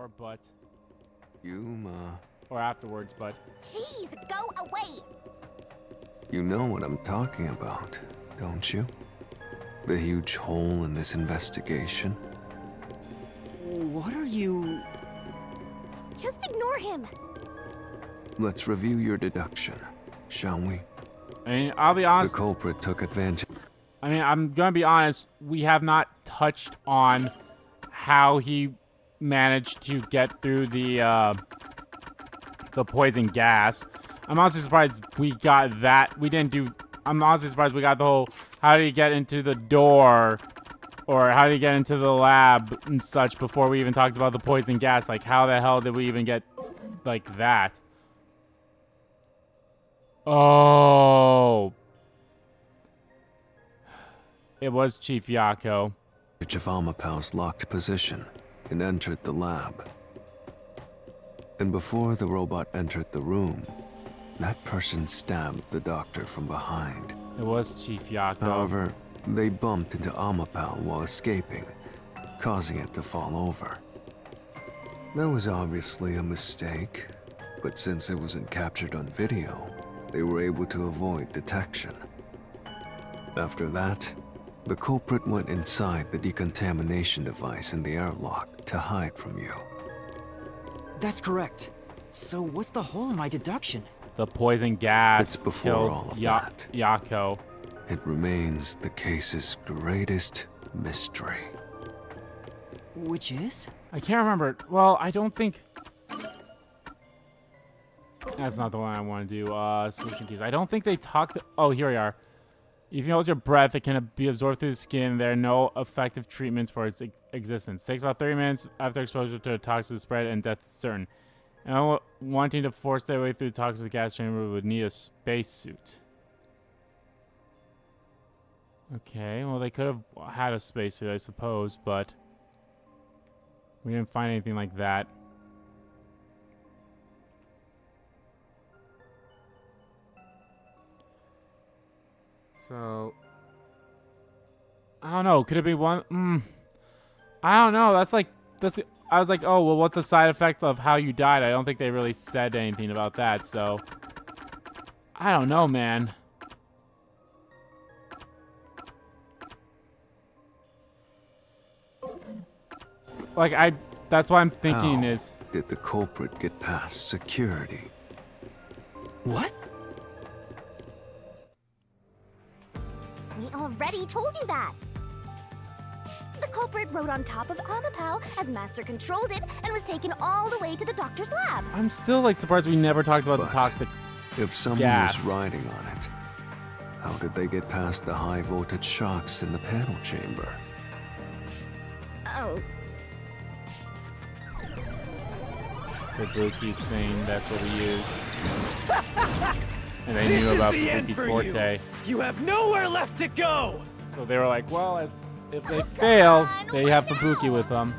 before, but... Yuma. Or afterwards, but... Jeez, go away! You know what I'm talking about, don't you? The huge hole in this investigation? What are you... Just ignore him. Let's review your deduction, shall we? I mean, I'll be honest... The culprit took advantage... I mean, I'm gonna be honest, we have not touched on how he managed to get through the poison gas. I'm honestly surprised we got that. We didn't do... I'm honestly surprised we got the whole, how did he get into the door, or how did he get into the lab and such before we even talked about the poison gas. Like, how the hell did we even get, like, that? Oh... It was Chief Yako. of Amapau's locked position and entered the lab. And before the robot entered the room, that person stabbed the doctor from behind. It was Chief Yako. However, they bumped into Amapau while escaping, causing it to fall over. That was obviously a mistake, but since it wasn't captured on video, they were able to avoid detection. After that, the culprit went inside the decontamination device in the airlock to hide from you. That's correct. So what's the hole in my deduction? The poison gas It's before killed all of that. Yako. It remains the case's greatest mystery. Which is? I can't remember. Well, I don't think... That's not the one I want to do. Solution keys. I don't think they talked... Oh, here we are. If you hold your breath, it can be absorbed through the skin. There are no effective treatments for its existence. Takes about 30 minutes after exposure to a toxic spread, and death is certain. And wanting to force their way through the toxic gas chamber would need a spacesuit. Okay, well, they could have had a spacesuit, I suppose, but we didn't find anything like that. So, I don't know. Could it be one? I don't know. I was like, oh, well, what's the side effect of how you died? I don't think they really said anything about that, so I don't know, man. Like, that's what I'm thinking is... did the culprit get past security? What? We already told you that. The culprit rode on top of Amapau as Master controlled it and was taken all the way to the doctor's lab. I'm still, like, surprised we never talked about the toxic If someone gas. was riding on it, how did they get past the high voltage shocks in the panel chamber? Oh, The Buki's thing, that's what we used. And they knew about Buki's forte. You have nowhere left to go! So they were like, well, if they fail, they have Fubuki with them.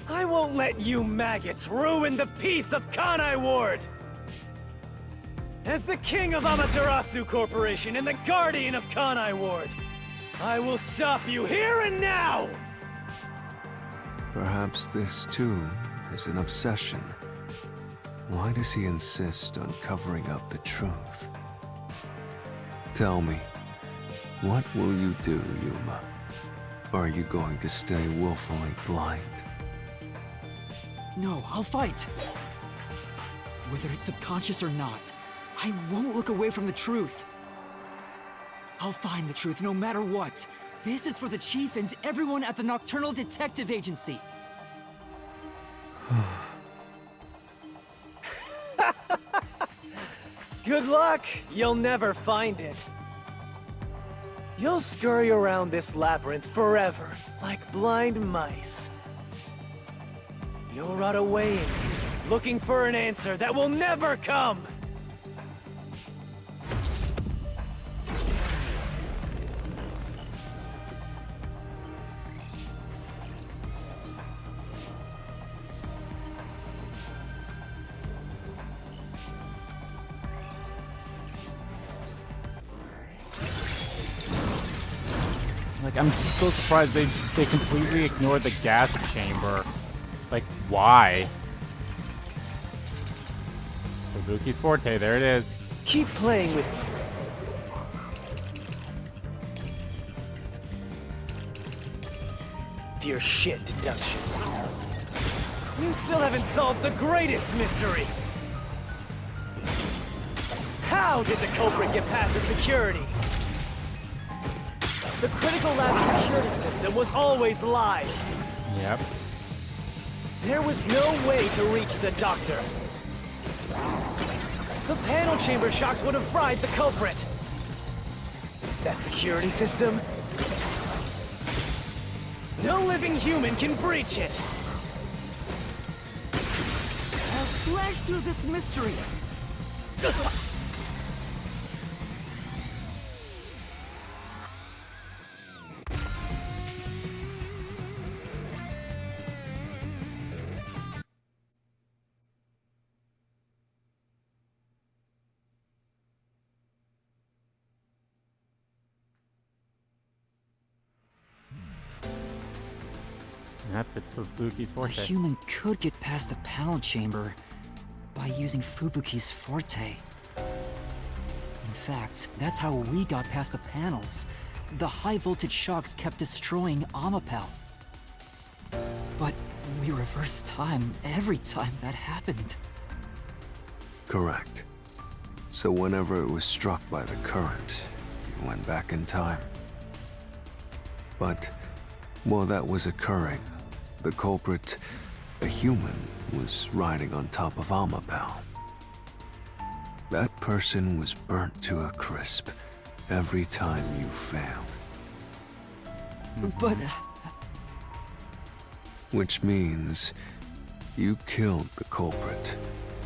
I won't let you maggots ruin the peace of Kanai Ward! As the king of Amaterasu Corporation and the guardian of Kanai Ward, I will stop you here and now! Perhaps this, too, is an obsession. Why does he insist on covering up the truth? Tell me, what will you do, Yuma? Are you going to stay willfully blind? No, I'll fight. Whether it's subconscious or not, I won't look away from the truth. I'll find the truth no matter what. This is for the Chief and everyone at the Nocturnal Detective Agency. Good luck! You'll never find it. You'll scurry around this labyrinth forever, like blind mice. You'll rot away in it, looking for an answer that will never come! Like, I'm so surprised they completely ignored the gas chamber. Like, why? Fubuki's forte, there it is. Keep playing with me. Dear shit deductions. You still haven't solved the greatest mystery. How did the culprit get past the security? The critical lab security system was always live. Yep. There was no way to reach the doctor. The panel chamber shocks would have fried the culprit. That security system? No living human can breach it. I'll slash through this mystery. Yep, it's Fubuki's A forte. human could get past the panel chamber by using Fubuki's forte. In fact, that's how we got past the panels. The high voltage shocks kept destroying Amapel. But we reversed time every time that happened. Correct. So whenever it was struck by the current, you went back in time. But while that was occurring, the culprit, a human, was riding on top of Amapel. That person was burnt to a crisp every time you failed. But Which means you killed the culprit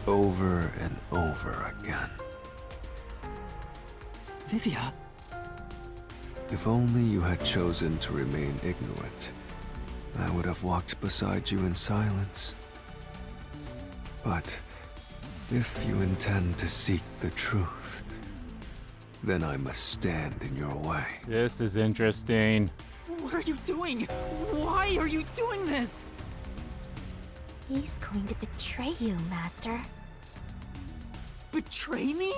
over and over again. Vivia, If only you had chosen to remain ignorant, I would have walked beside you in silence. But if you intend to seek the truth, then I must stand in your way. This is interesting. what are you doing? Why are you doing this? He's going to betray you, Master. Betray me?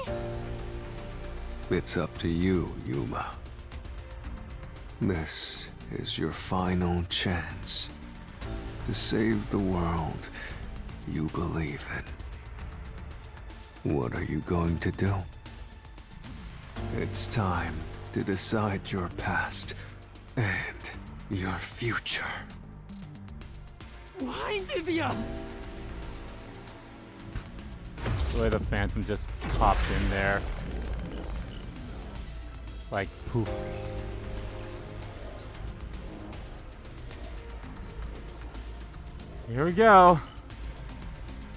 It's up to you, Yuma. This is your final chance to save the world you believe in. What are you going to do? It's time to decide your past and your future. Why, Vivia? The way the Phantom just popped in there. Like, poof. Here we go.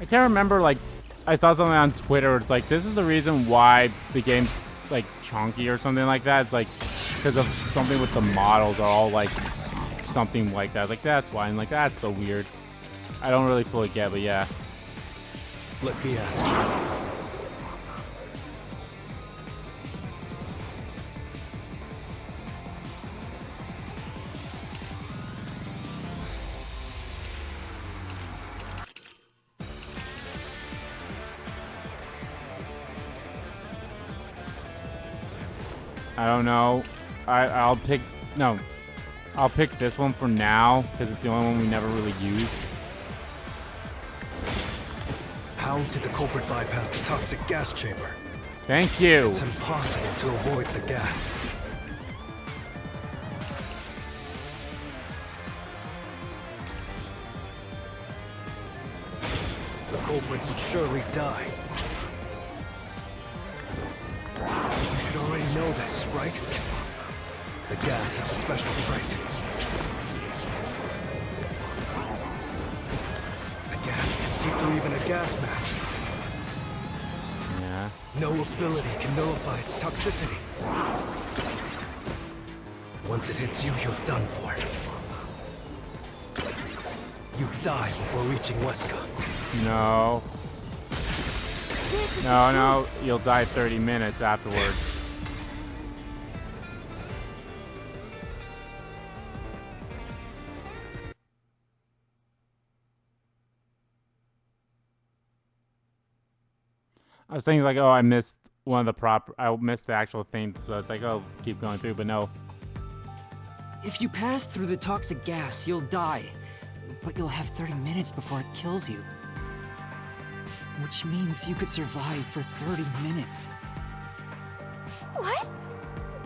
I can't remember, like, I saw something on Twitter. It's like, this is the reason why the game's, like, chunky or something like that. It's like, because of something with the models are all, like, something like that. Like, that's why. And, like, that's so weird. I don't really fully get, but yeah. Let me ask you. I don't know. I'll pick... No. I'll pick this one for now, because it's the only one we never really used. How did the culprit bypass the toxic gas chamber? Thank you. It's impossible to avoid the gas. The culprit would surely die. You should already know this, right? The gas has a special trait. The gas can see through even a gas mask. Yeah. No ability can nullify its toxicity. Once it hits you, you're done for. You die before reaching Weska. No. No, no. You'll die 30 minutes afterwards. I was thinking like, oh, I missed one of the I missed the actual thing, so it's like, oh, keep going through, but no. If you pass through the toxic gas, you'll die. But you'll have 30 minutes before it kills you. Which means you could survive for 30 minutes. What?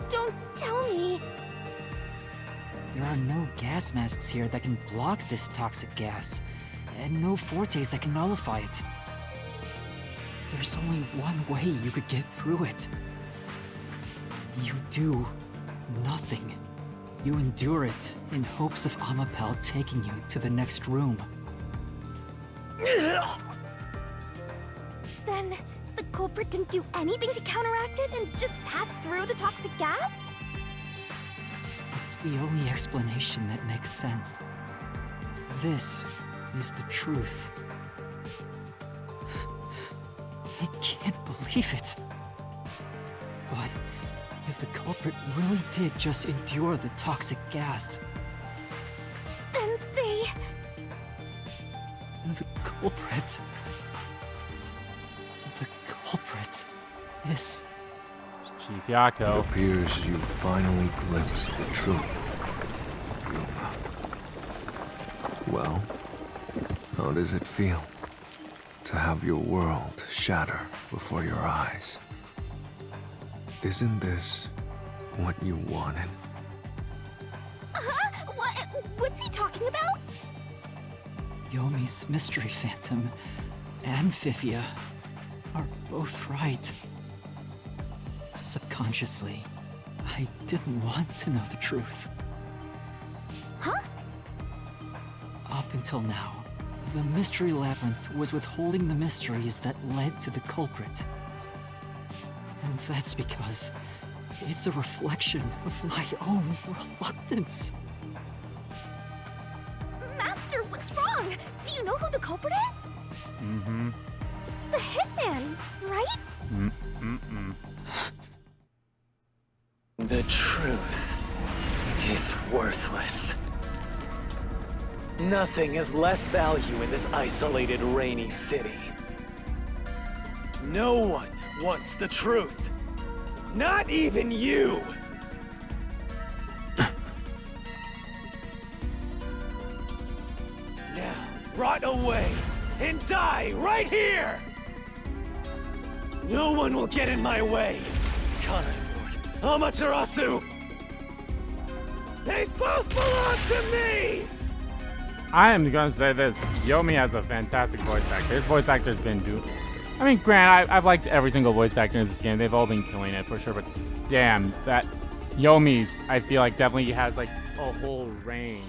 Don't tell me. There are no gas masks here that can block this toxic gas, and no fortes that can nullify it. There's only one way you could get through it. You do nothing. You endure it in hopes of Amapel taking you to the next room. Then the culprit didn't do anything to counteract it and just passed through the toxic gas? It's the only explanation that makes sense. This is the truth. I can't believe it. But if the culprit really did just endure the toxic gas, Then they... the culprit is... Chief It Yako. appears you finally glimpsed the truth, Yuma. Well, how does it feel to have your world shatter before your eyes? Isn't this what you wanted? What's he talking about? Yomi's mystery phantom and Fifia are both right. Subconsciously, I didn't want to know the truth. Huh? Up until now, the mystery labyrinth was withholding the mysteries that led to the culprit. And that's because it's a reflection of my own reluctance. Master, what's wrong? Do you know who the culprit is? Mm-hmm. It's the hitman, right? Mm-mm. The truth is worthless. Nothing has less value in this isolated, rainy city. No one wants the truth. Not even you! Now, rot away and die right here! No one will get in my way. Kanai Lord, Amaterasu! They both belong to me! I am going to say this. Yomi has a fantastic voice actor. His voice actor's been I mean, granted, I've liked every single voice actor in this game. They've all been killing it for sure, but damn, that Yomi's, I feel like, definitely has, like, a whole range.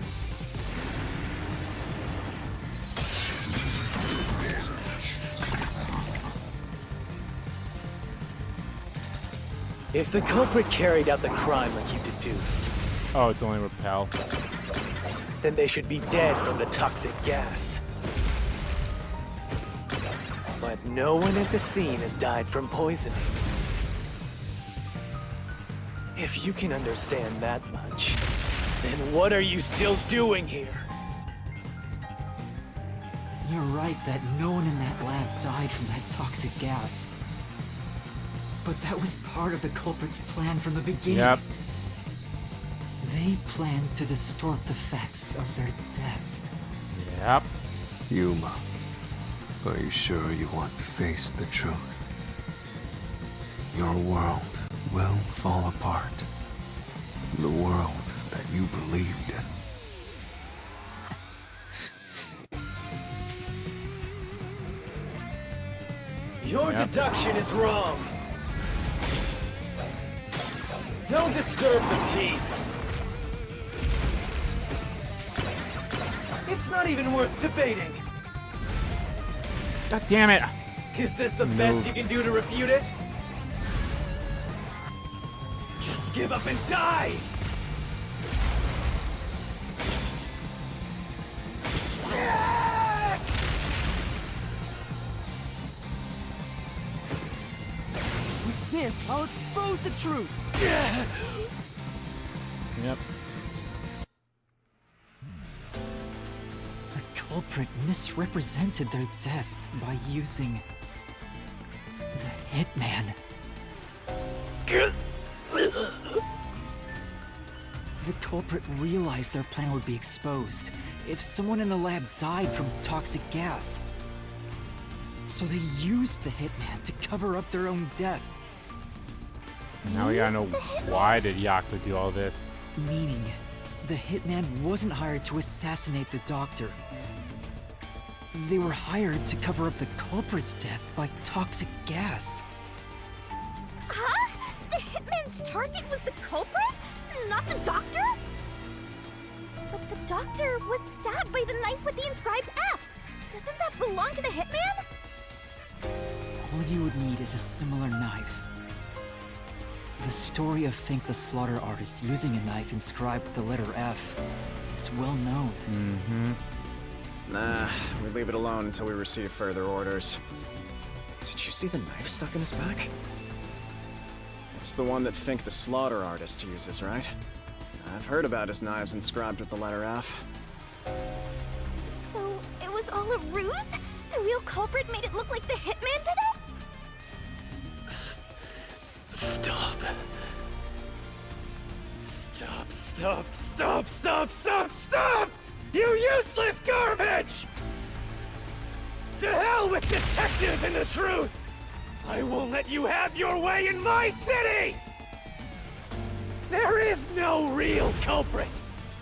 If the culprit carried out the crime like you deduced, Oh, it's only repel. then they should be dead from the toxic gas. But no one at the scene has died from poisoning. If you can understand that much, then what are you still doing here? You're right that no one in that lab died from that toxic gas. But that was part of the culprit's plan from the beginning. Yep. They planned to distort the facts of their death. Yep. Yuma, are you sure you want to face the truth? Your world will fall apart. The world that you believed in. Your deduction is wrong. Don't disturb the peace. It's not even worth debating. God damn it. Is this the best you can do to refute it? Just give up and die! Shit! With this, I'll expose the truth! Yep. The culprit misrepresented their death by using the hitman. The culprit realized their plan would be exposed if someone in the lab died from toxic gas. So they used the hitman to cover up their own death. Now we gotta know, why did Yakuza do all this? Meaning, the hitman wasn't hired to assassinate the doctor. They were hired to cover up the culprit's death by toxic gas. Huh? The hitman's target was the culprit? Not the doctor? But the doctor was stabbed by the knife with the inscribed F. Doesn't that belong to the hitman? All you would need is a similar knife. The story of Fink the Slaughter Artist using a knife inscribed with the letter F is well known. Mm-hmm. Nah, we leave it alone until we receive further orders. Did you see the knife stuck in his back? It's the one that Fink the Slaughter Artist uses, right? I've heard about his knives inscribed with the letter F. So it was all a ruse? The real culprit made it look like the hitman did it? Stop. Stop! You useless garbage! To hell with detectives and the truth! I won't let you have your way in my city! There is no real culprit!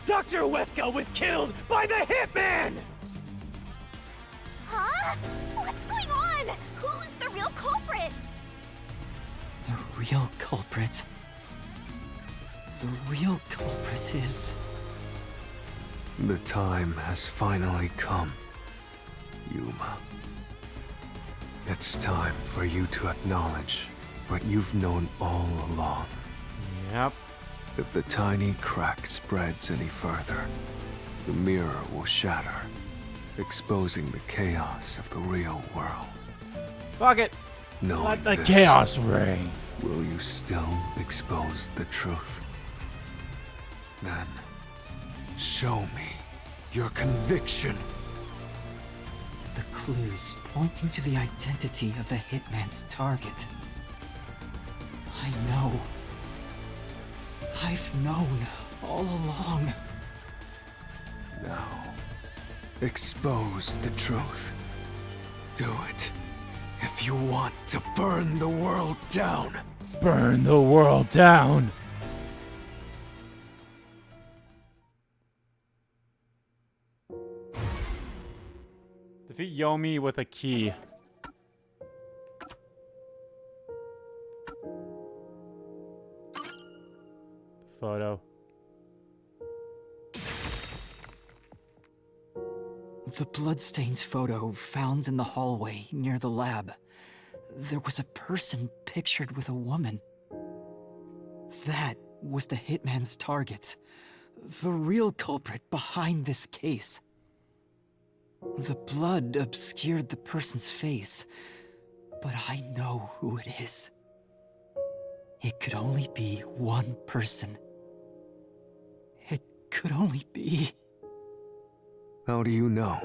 Dr. Wesker was killed by the hitman! Huh? What's going on? Who's the real culprit? The real culprit. The real culprit is... The time has finally come, Yuma. It's time for you to acknowledge what you've known all along. Yep. If the tiny crack spreads any further, the mirror will shatter, exposing the chaos of the real world. Fuck it. Knowing Let the this, chaos reign. will you still expose the truth? Then, show me your conviction. the clues pointing to the identity of the hitman's target. I know. I've known all along. Now, expose the truth. Do it if you want to burn the world down. Burn the world down. Defeat Yomi with a key. Photo. The bloodstains photo found in the hallway near the lab. There was a person pictured with a woman. That was the hitman's target. The real culprit behind this case. The blood obscured the person's face, but I know who it is. It could only be one person. It could only be... How do you know?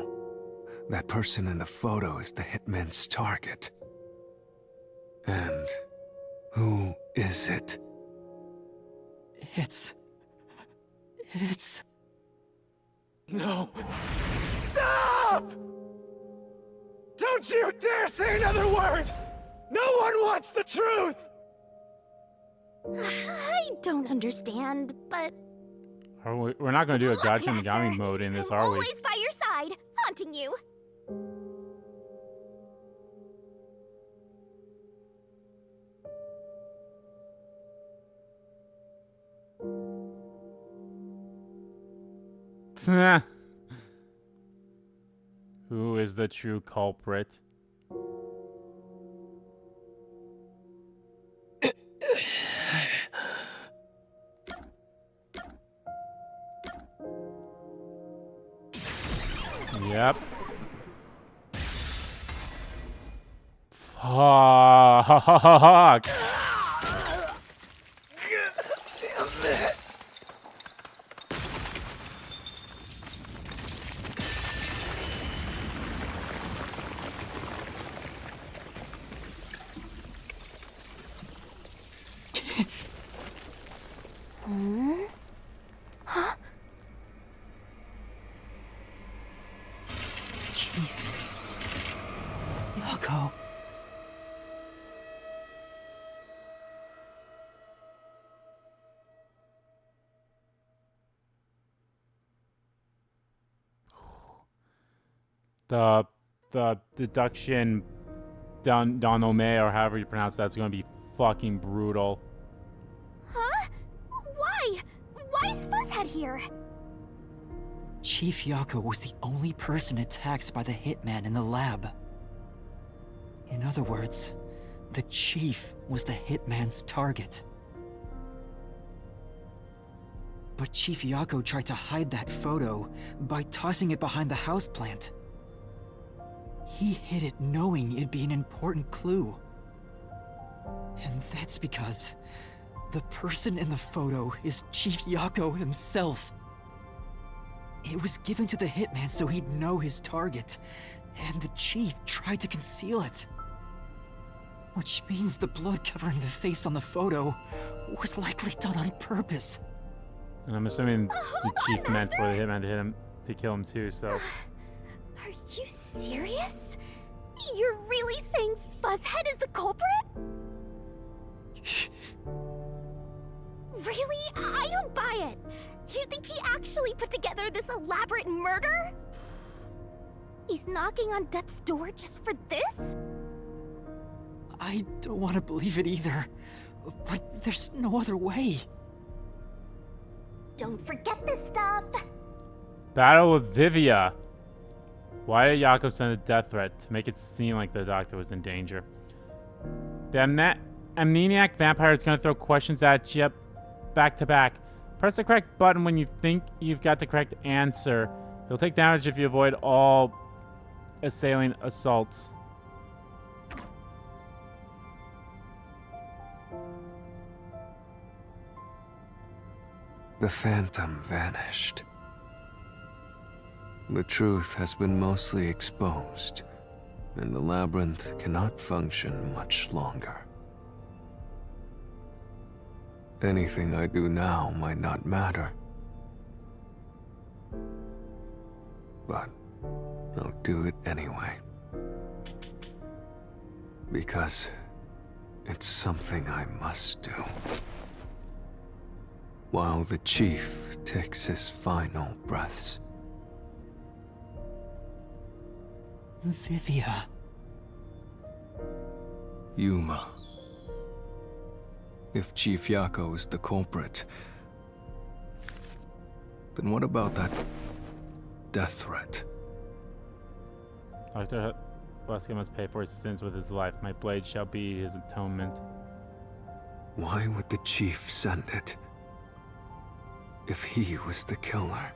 That person in the photo is the hitman's target. And who is it? It's... No. Stop! Don't you dare say another word! No one wants the truth! I don't understand, but We're not going to do a look, Gacha Master, Nagami mode in this, I'm are we? always by your side, haunting you. Who is the true culprit? Yep. Fuck. Damn it! Chief. Yako. The deduction Donome, or however you pronounce that's going to be fucking brutal. Huh? Why? Why is Fuzzhead here? Chief Yako was the only person attacked by the hitman in the lab. In other words, the Chief was the hitman's target. But Chief Yako tried to hide that photo by tossing it behind the houseplant. He hid it knowing it'd be an important clue. And that's because the person in the photo is Chief Yako himself. It was given to the hitman so he'd know his target, and the Chief tried to conceal it. Which means the blood covering the face on the photo was likely done on purpose. And I'm assuming the Hold Chief on, meant for the Master. hitman to hit him, to kill him too, so... Are you serious? You're really saying Fuzzhead is the culprit? Really? I don't buy it. You think he actually put together this elaborate murder? He's knocking on death's door just for this? I don't want to believe it either, but there's no other way. Don't forget this stuff. Battle with Vivia. Why did Yako send a death threat? To make it seem like the doctor was in danger. The amnesiac vampire is going to throw questions at you back to back. Press the correct button when you think you've got the correct answer. You'll take damage if you avoid all assailing assaults. The phantom vanished. The truth has been mostly exposed, and the labyrinth cannot function much longer. Anything I do now might not matter, but I'll do it anyway. Because it's something I must do. While the Chief takes his final breaths. Vivia. Yuma. If Chief Yako is the culprit, then what about that death threat? Dr. Wesker must pay for his sins with his life. My blade shall be his atonement. Why would the Chief send it? If he was the killer?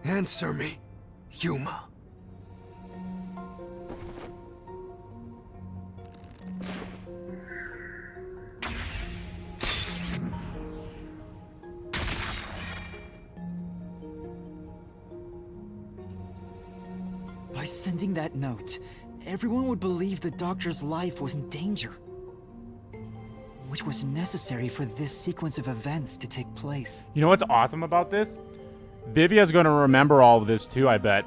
Answer me, Yuma. By sending that note, everyone would believe the doctor's life was in danger. Which was necessary for this sequence of events to take place. You know what's awesome about this? Vivia's going to remember all of this too, I bet.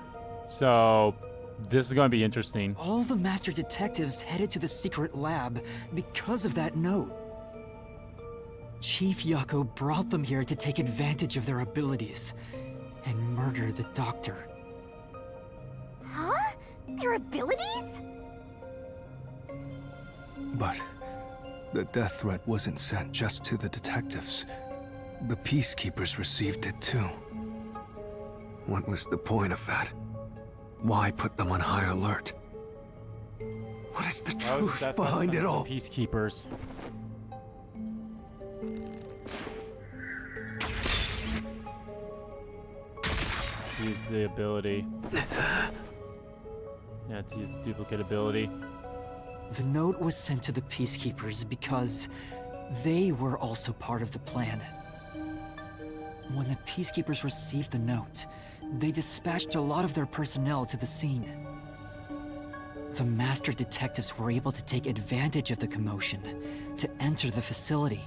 So, this is going to be interesting. All the master detectives headed to the secret lab because of that note. Chief Yako brought them here to take advantage of their abilities and murder the doctor. Huh? Their abilities? But the death threat wasn't sent just to the detectives. The peacekeepers received it too. What was the point of that? Why put them on high alert? What is the Why was truth that behind sent it to all? Peacekeepers. To use the ability. Yeah, to use the duplicate ability. The note was sent to the peacekeepers because they were also part of the plan. When the peacekeepers received the note, they dispatched a lot of their personnel to the scene. The master detectives were able to take advantage of the commotion to enter the facility.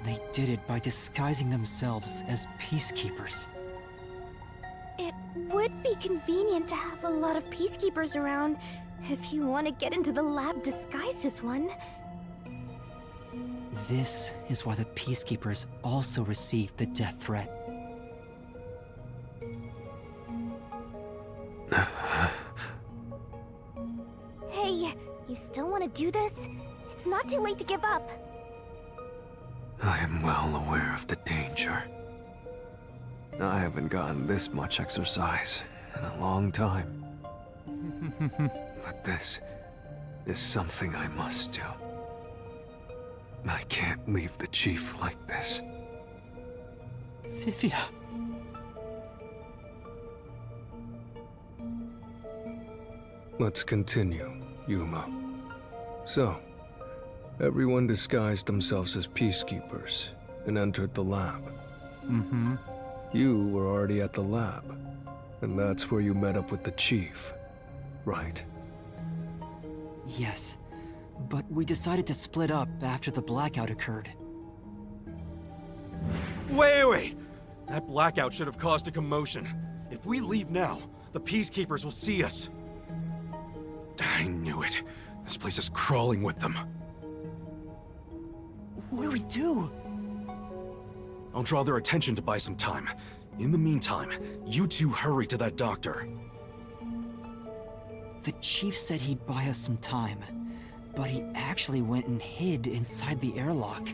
They did it by disguising themselves as peacekeepers. It would be convenient to have a lot of peacekeepers around if you want to get into the lab disguised as one. This is why the peacekeepers also received the death threat. Hey, you still want to do this? It's not too late to give up. I am well aware of the danger. I haven't gotten this much exercise in a long time. But this is something I must do. I can't leave the chief like this. Vivia. Let's continue, Yuma. So, everyone disguised themselves as peacekeepers and entered the lab. Mm-hmm. You were already at the lab, and that's where you met up with the chief, right? Yes, but we decided to split up after the blackout occurred. Wait! That blackout should have caused a commotion. If we leave now, the peacekeepers will see us. I knew it. This place is crawling with them. What do we do? I'll draw their attention to buy some time. In the meantime, you two hurry to that doctor. The chief said he'd buy us some time, but he actually went and hid inside the airlock.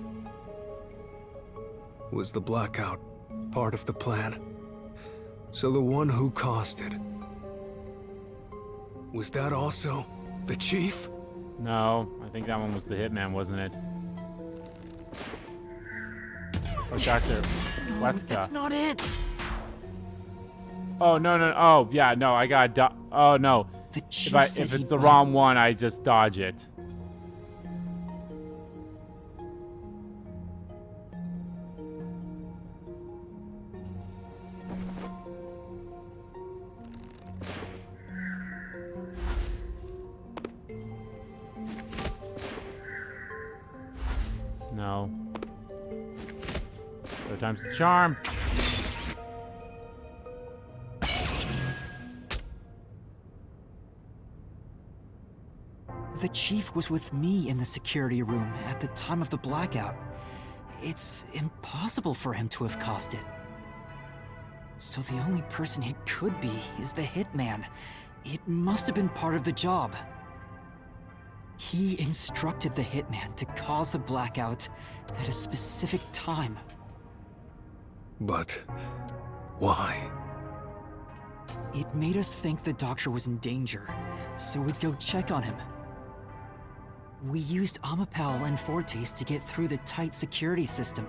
Was the blackout part of the plan? So the one who caused it, was that also the chief? No, I think that one was the hitman, wasn't it? Oh, Dr. Weska. That's not it! Oh, no. Oh, yeah, no, I got oh, no. The chief said If he'd it's the buy- wrong one, I just dodge it. No. Third time's the charm. The chief was with me in the security room at the time of the blackout. It's impossible for him to have caused it. So the only person it could be is the hitman. It must have been part of the job. He instructed the hitman to cause a blackout at a specific time. But why? It made us think the doctor was in danger, so we'd go check on him. We used Amapal and Fortes to get through the tight security system.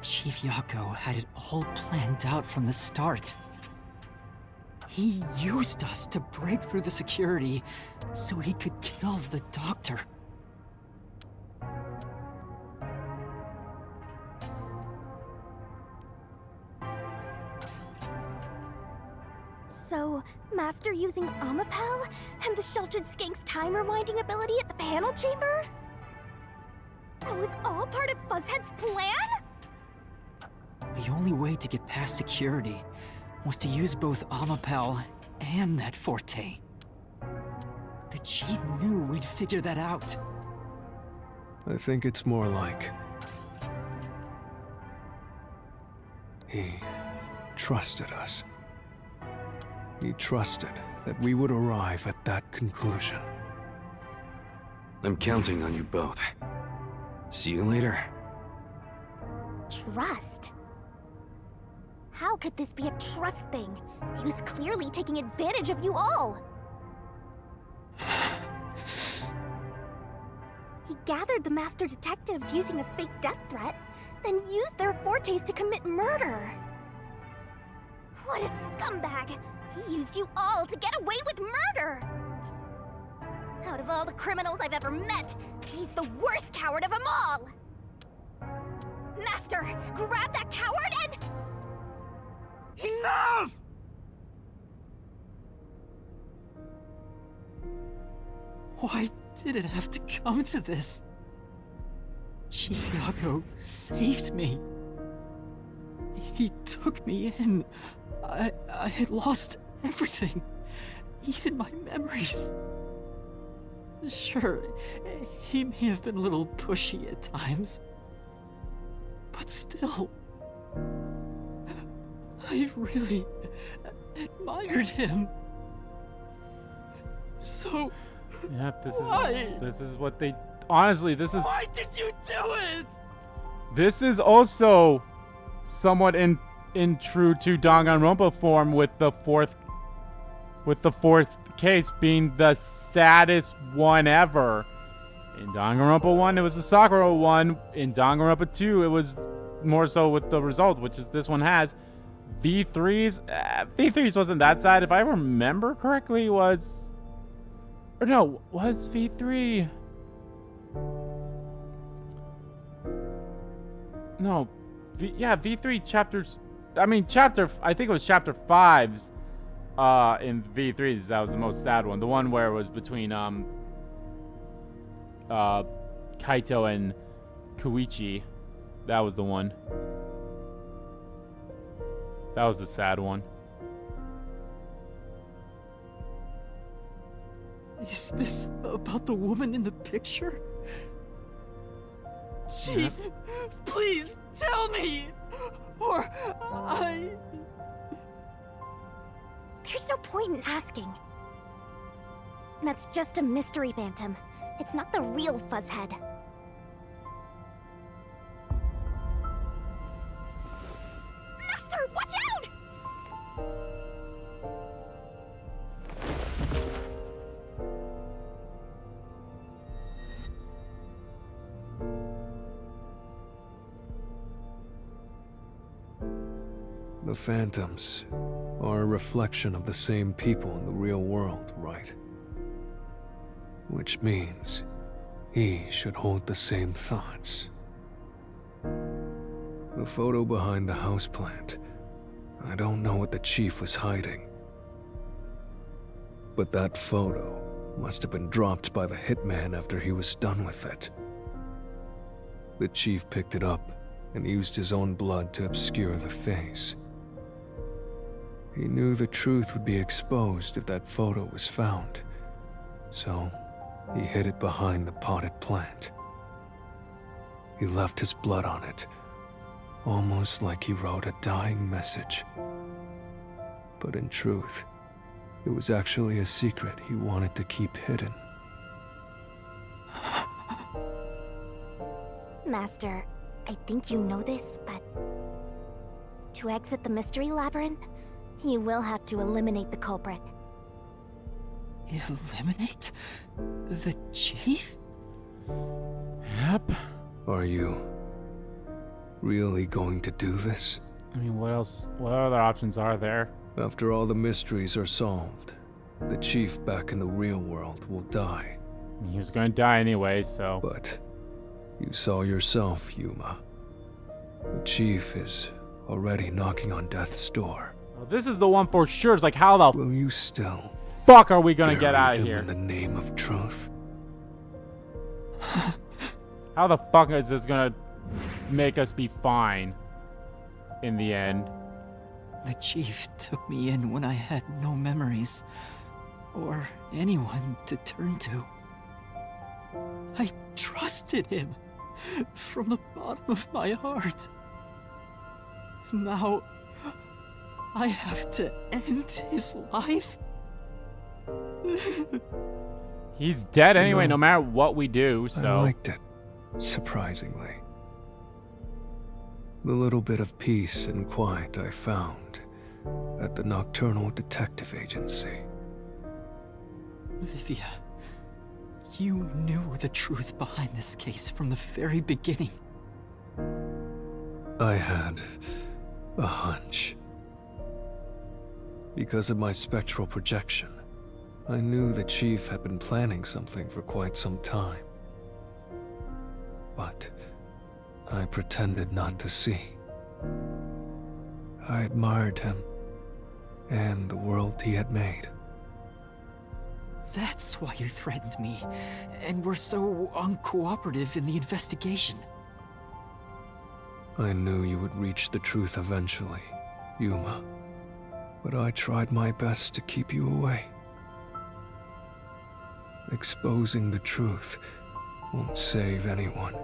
Chief Yako had it all planned out from the start. He used us to break through the security so he could kill the doctor. So, Master using Amapal and the Sheltered Skank's time rewinding ability at the panel chamber? That was all part of Fuzzhead's plan? The only way to get past security was to use both Amapal and that Forte. The chief knew we'd figure that out. I think it's more like he trusted us. He trusted that we would arrive at that conclusion. I'm counting on you both. See you later. Trust? How could this be a trust thing? He was clearly taking advantage of you all. He gathered the master detectives using a fake death threat, then used their fortes to commit murder. What a scumbag! He used you all to get away with murder! Out of all the criminals I've ever met, he's the worst coward of them all! Master, grab that coward and... Enough! Why did it have to come to this? Chief Yago saved me. He took me in. I had lost everything, even my memories. Sure, he may have been a little pushy at times, but still, I really admired him. So, Yep, why? this is what they honestly, this is Why did you do it? this is also somewhat in true to Danganronpa form with the fourth case being the saddest one ever. In Danganronpa 1, it was the Sakura one. In Danganronpa 2, it was more so with the result, which is this one has. V3's wasn't that sad. If I remember correctly, was V3? No, V3 chapters. I think it was chapter 5's in V3's. That was the most sad one. The one where it was between Kaito and Koichi. That was the one. That was the sad one. Is this about the woman in the picture? Chief, please tell me, or There's no point in asking. That's just a mystery phantom. It's not the real Fuzzhead. Master, watch out! The phantoms are a reflection of the same people in the real world, right? Which means he should hold the same thoughts. The photo behind the houseplant. I don't know what the chief was hiding. But that photo must have been dropped by the hitman after he was done with it. The chief picked it up and used his own blood to obscure the face. He knew the truth would be exposed if that photo was found, so he hid it behind the potted plant. He left his blood on it, almost like he wrote a dying message. But in truth, it was actually a secret he wanted to keep hidden. Master, I think you know this, but to exit the mystery labyrinth, you will have to eliminate the culprit. eliminate the chief? Yep. Are you really going to do this? I mean, what else? What other options are there? After all the mysteries are solved, the chief back in the real world will die. I mean, he was going to die anyway, so. But you saw yourself, Yuma. The chief is already knocking on death's door. Well, this is the one for sure. It's like, how the Will you still fuck are we gonna get bury out of him here? in the name of truth? How the fuck is this gonna make us be fine in the end? The chief took me in when I had no memories, or anyone to turn to. I trusted him from the bottom of my heart. Now, I have to end his life? He's dead anyway, No. no matter what we do, I so. liked it, surprisingly. The little bit of peace and quiet I found at the Nocturnal Detective Agency. Vivia, you knew the truth behind this case from the very beginning. I had a hunch. Because of my spectral projection, I knew the chief had been planning something for quite some time. But I pretended not to see. I admired him and the world he had made. That's why you threatened me, and were so uncooperative in the investigation. I knew you would reach the truth eventually, Yuma. But I tried my best to keep you away. Exposing the truth won't save anyone.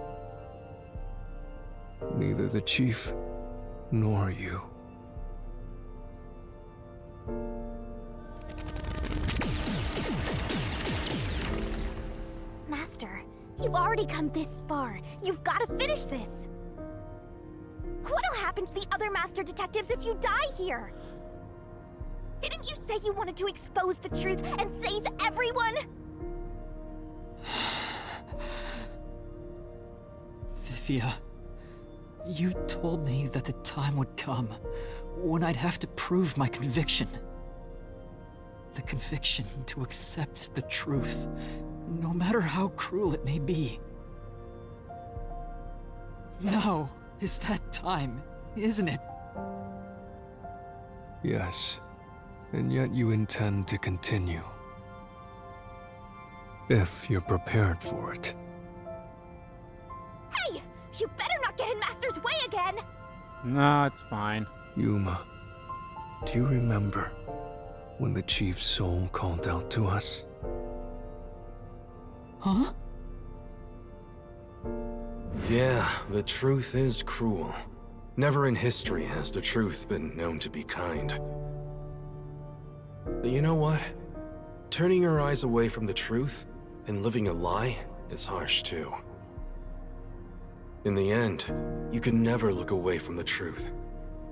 Neither the chief nor you. Master, you've already come this far. You've got to finish this. What'll happen to the other master detectives if you die here? Didn't you say you wanted to expose the truth and save everyone? Vivia, you told me that the time would come when I'd have to prove my conviction. The conviction to accept the truth, no matter how cruel it may be. Now is that time, isn't it? Yes, and yet you intend to continue. If you're prepared for it. Hey! You better not get in Master's way again! No, it's fine. Yuma, do you remember when the chief's soul called out to us? Huh? Yeah, the truth is cruel. Never in history has the truth been known to be kind. But you know what? Turning your eyes away from the truth and living a lie is harsh too. In the end, you can never look away from the truth.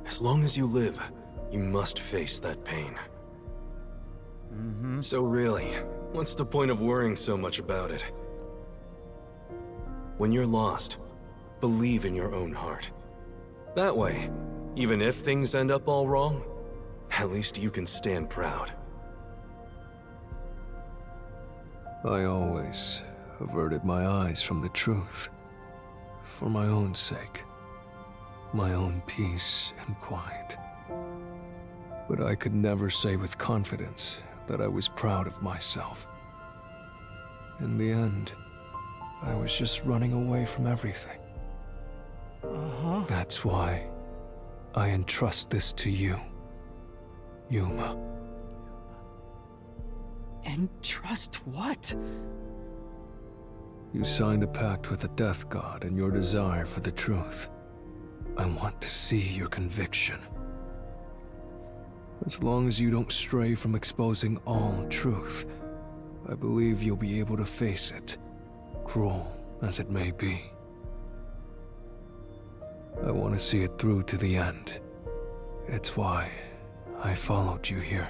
As long as you live, you must face that pain. So really, what's the point of worrying so much about it? When you're lost, believe in your own heart. That way, even if things end up all wrong, at least you can stand proud. I always averted my eyes from the truth. For my own sake. My own peace and quiet. But I could never say with confidence that I was proud of myself. In the end, I was just running away from everything. That's why I entrust this to you, Yuma. And trust what? You signed a pact with the Death God and your desire for the truth. I want to see your conviction. As long as you don't stray from exposing all truth, I believe you'll be able to face it, cruel as it may be. I want to see it through to the end. It's why I followed you here.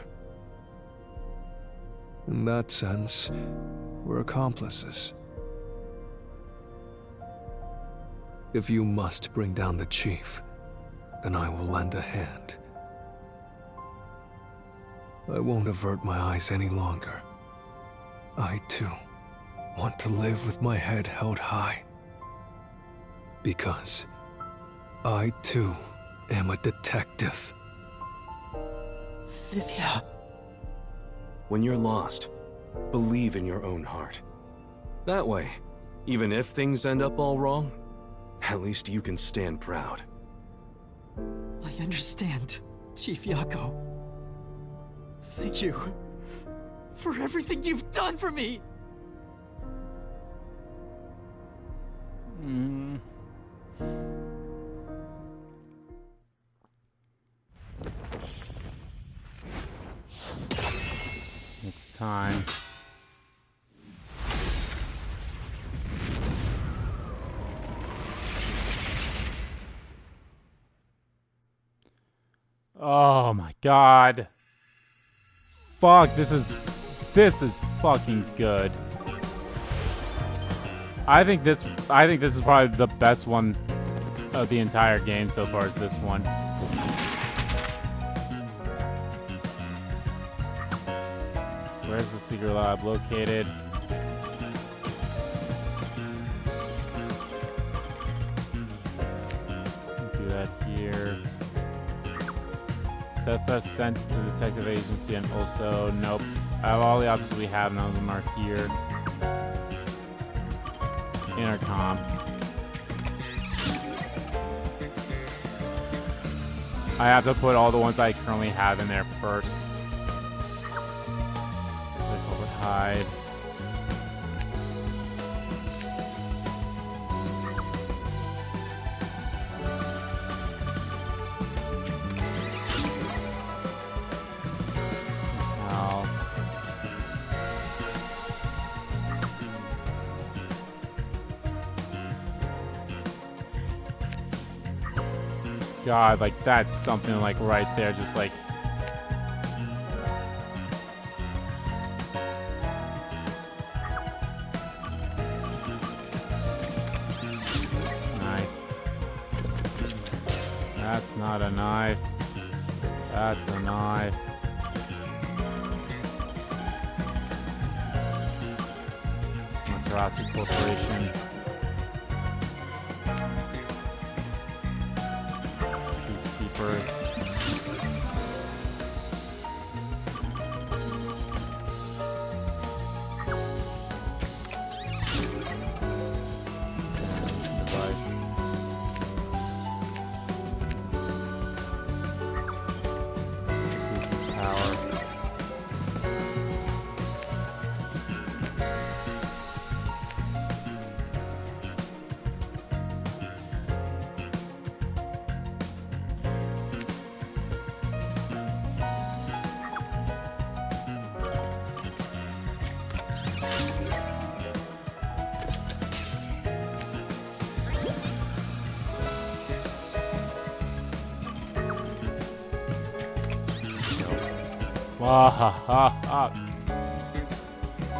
In that sense, we're accomplices. If you must bring down the chief, then I will lend a hand. I won't avert my eyes any longer. I, too, want to live with my head held high. Because I, too, am a detective. Vivia. When you're lost, believe in your own heart. That way, even if things end up all wrong, at least you can stand proud. I understand, Chief Yako. Thank you for everything you've done for me! It's time. Oh my god. Fuck, this is fucking good. I think this is probably the best one of the entire game so far, is this one. Where's the secret lab located? Do that here. That's sent to the detective agency, and also, nope. I have all the options we have, none of them are here. Intercom. I have to put all the ones I currently have in there first. Culprit hide. God, like that's something like right there, just like knife. That's not a knife. That's a knife. Jurassic Corporation.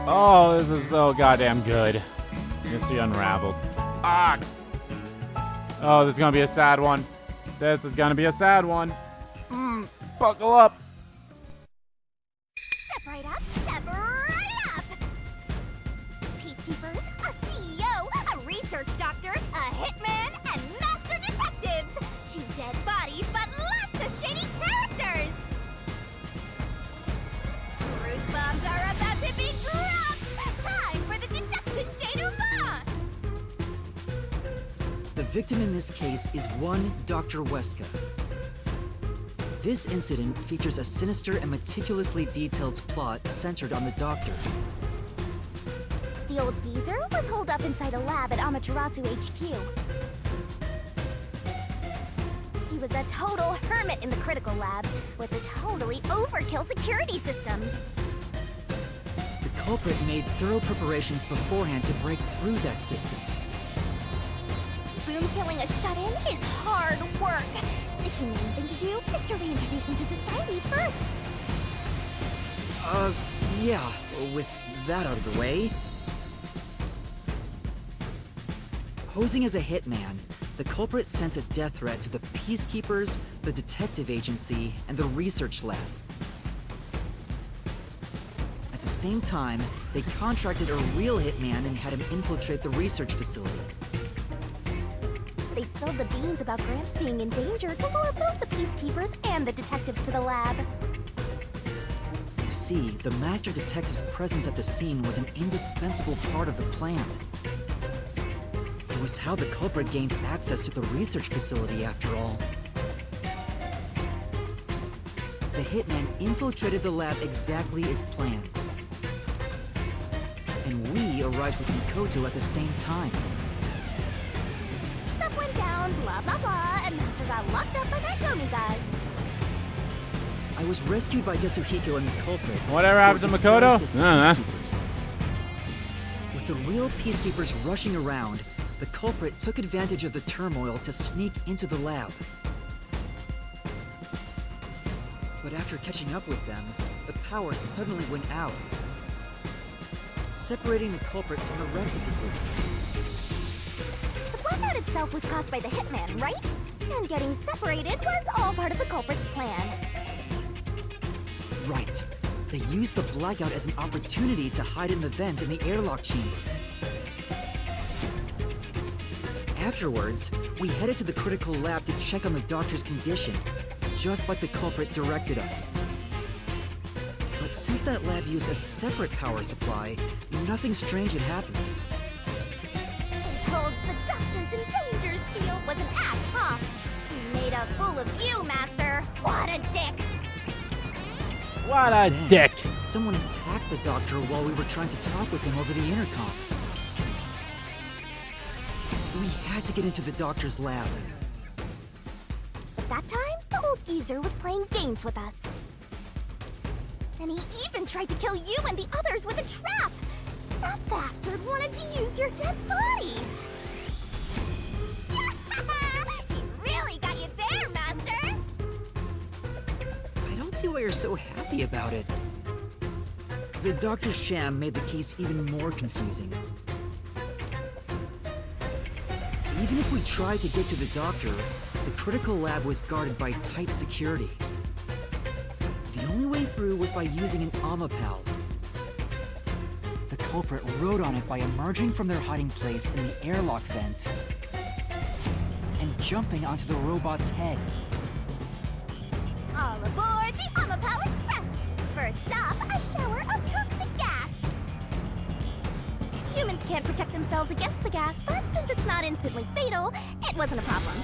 Oh, this is so goddamn good. Mystery unraveled. Ah! Oh, this is gonna be a sad one. This is gonna be a sad one. Buckle up. Step right up, step right up! Peacekeepers, a CEO, a research doctor, a hitman, and master detectives! 2 dead bodies, but lots of shady characters! Truth bombs are about to be dropped! Time for the deduction denouement! The victim in this case is one Dr. Weska. This incident features a sinister and meticulously detailed plot centered on the doctor. The old geezer was holed up inside a lab at Amaterasu HQ. He was a total hermit in the critical lab, with a totally overkill security system. The culprit made thorough preparations beforehand to break through that system. Boom killing a shut-in is hard work. The humane thing to do is to reintroduce him to society first. Yeah, with that out of the way. Posing as a hitman, the culprit sent a death threat to the Peacekeepers, the detective agency, and the research lab. At the same time, they contracted a real hitman and had him infiltrate the research facility. They spilled the beans about Gramps being in danger to lure both the Peacekeepers and the detectives to the lab. You see, the Master Detective's presence at the scene was an indispensable part of the plan. It was how the culprit gained access to the research facility, after all. The hitman infiltrated the lab exactly as planned. And we arrived with Mikoto at the same time. Stuff went down, blah blah blah, and Master got locked up by that Yomi guy. I was rescued by Yasuhiko and the culprit. Whatever happened to Mikoto? Peacekeepers. With the real Peacekeepers rushing around, the culprit took advantage of the turmoil to sneak into the lab. But after catching up with them, the power suddenly went out, separating the culprit from the rest of the group. The blackout itself was caused by the hitman, right? And getting separated was all part of the culprit's plan. Right. They used the blackout as an opportunity to hide in the vents in the airlock chamber. Afterwards, we headed to the critical lab to check on the doctor's condition, just like the culprit directed us. But since that lab used a separate power supply, nothing strange had happened. This whole the doctor's in danger spiel was an act, huh? We made a fool of you, Master! What a dick! What a Then, dick! someone attacked the doctor while we were trying to talk with him over the intercom. We had to get into the doctor's lab. But that time, the old geezer was playing games with us. And he even tried to kill you and the others with a trap! That bastard wanted to use your dead bodies! He really got you there, Master! I don't see why you're so happy about it. The doctor's sham made the case even more confusing. Even if we tried to get to the doctor, the critical lab was guarded by tight security. The only way through was by using an Amapal. The culprit rode on it by emerging from their hiding place in the airlock vent and jumping onto the robot's head. All aboard the Amapal Express! First stop, a shower of toxic gas! Humans can't protect themselves against the gas, but since it's not instantly fatal, it wasn't a problem.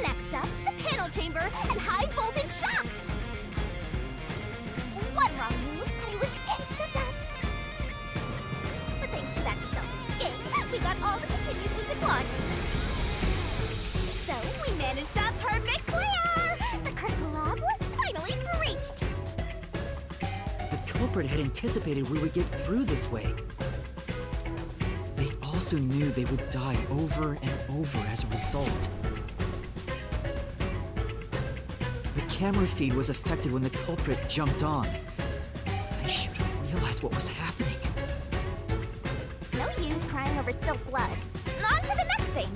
Next up, the panel chamber and high voltage shocks! One wrong move and it was insta-death! But thanks to that sheltered escape, we got all the continues we could want. So we managed a perfect clear! The critical lab was finally breached! The culprit had anticipated we would get through this way. They also knew they would die over and over as a result. The camera feed was affected when the culprit jumped on. I should have realized what was happening. No use crying over spilled blood. On to the next thing!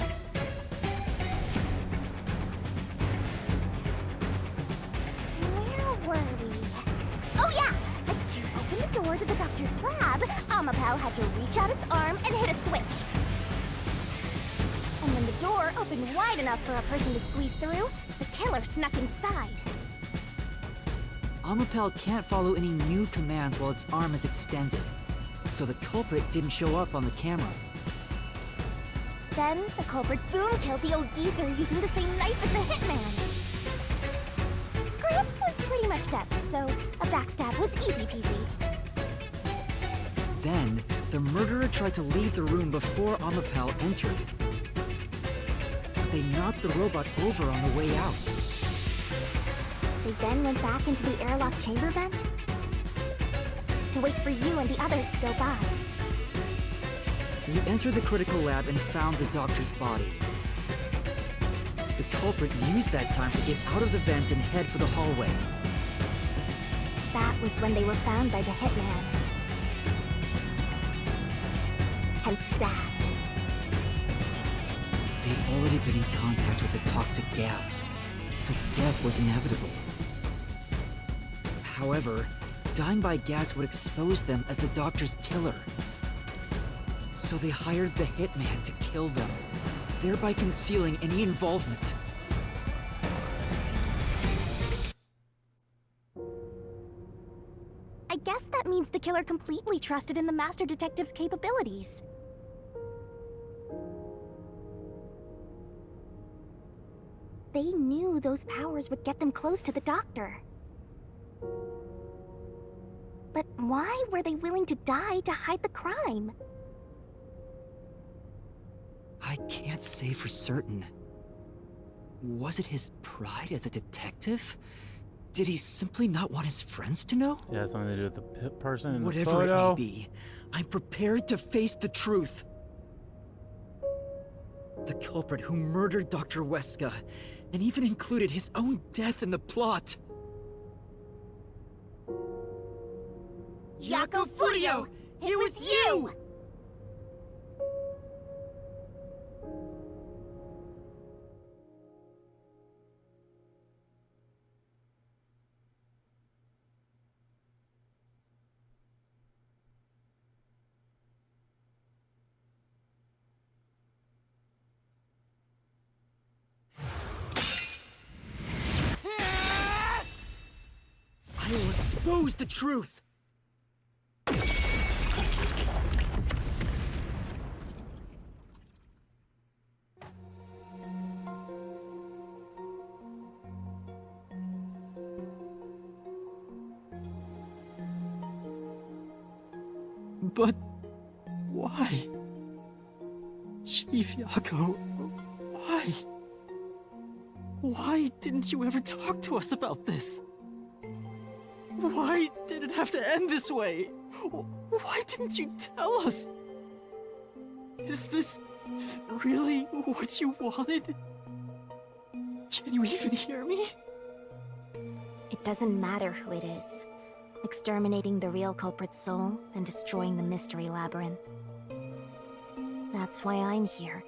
Where were we? Oh yeah! To open the door to the doctor's lab, Amapal had to reach out its arm and hit a switch. And when the door opened wide enough for a person to squeeze through, the killer snuck inside. Amapal can't follow any new commands while its arm is extended, so the culprit didn't show up on the camera. Then, the culprit boom killed the old geezer using the same knife as the hitman. Gramps was pretty much deaf, so a backstab was easy peasy. Then, the murderer tried to leave the room before Amapal entered. They knocked the robot over on the way out. They then went back into the airlock chamber vent to wait for you and the others to go by. We entered the critical lab and found the doctor's body. The culprit used that time to get out of the vent and head for the hallway. That was when they were found by the hitman. And stabbed. They'd already been in contact with the toxic gas, so death was inevitable. However, dying by gas would expose them as the doctor's killer. So they hired the hitman to kill them, thereby concealing any involvement. I guess that means the killer completely trusted in the Master Detective's capabilities. They knew those powers would get them close to the doctor. But why were they willing to die to hide the crime? I can't say for certain. Was it his pride as a detective? Did he simply not want his friends to know? Yeah, something to do with the person in the Whatever photo. it may be, I'm prepared to face the truth. The culprit who murdered Dr. Weska, and even included his own death in the plot. Yako Furio! It was you! I will expose the truth! But why? Chief Yago, why? Why didn't you ever talk to us about this? Why did it have to end this way? Why didn't you tell us? Is this really what you wanted? Can you even hear me? It doesn't matter who it is. Exterminating the real culprit's soul and destroying the mystery labyrinth. That's why I'm here.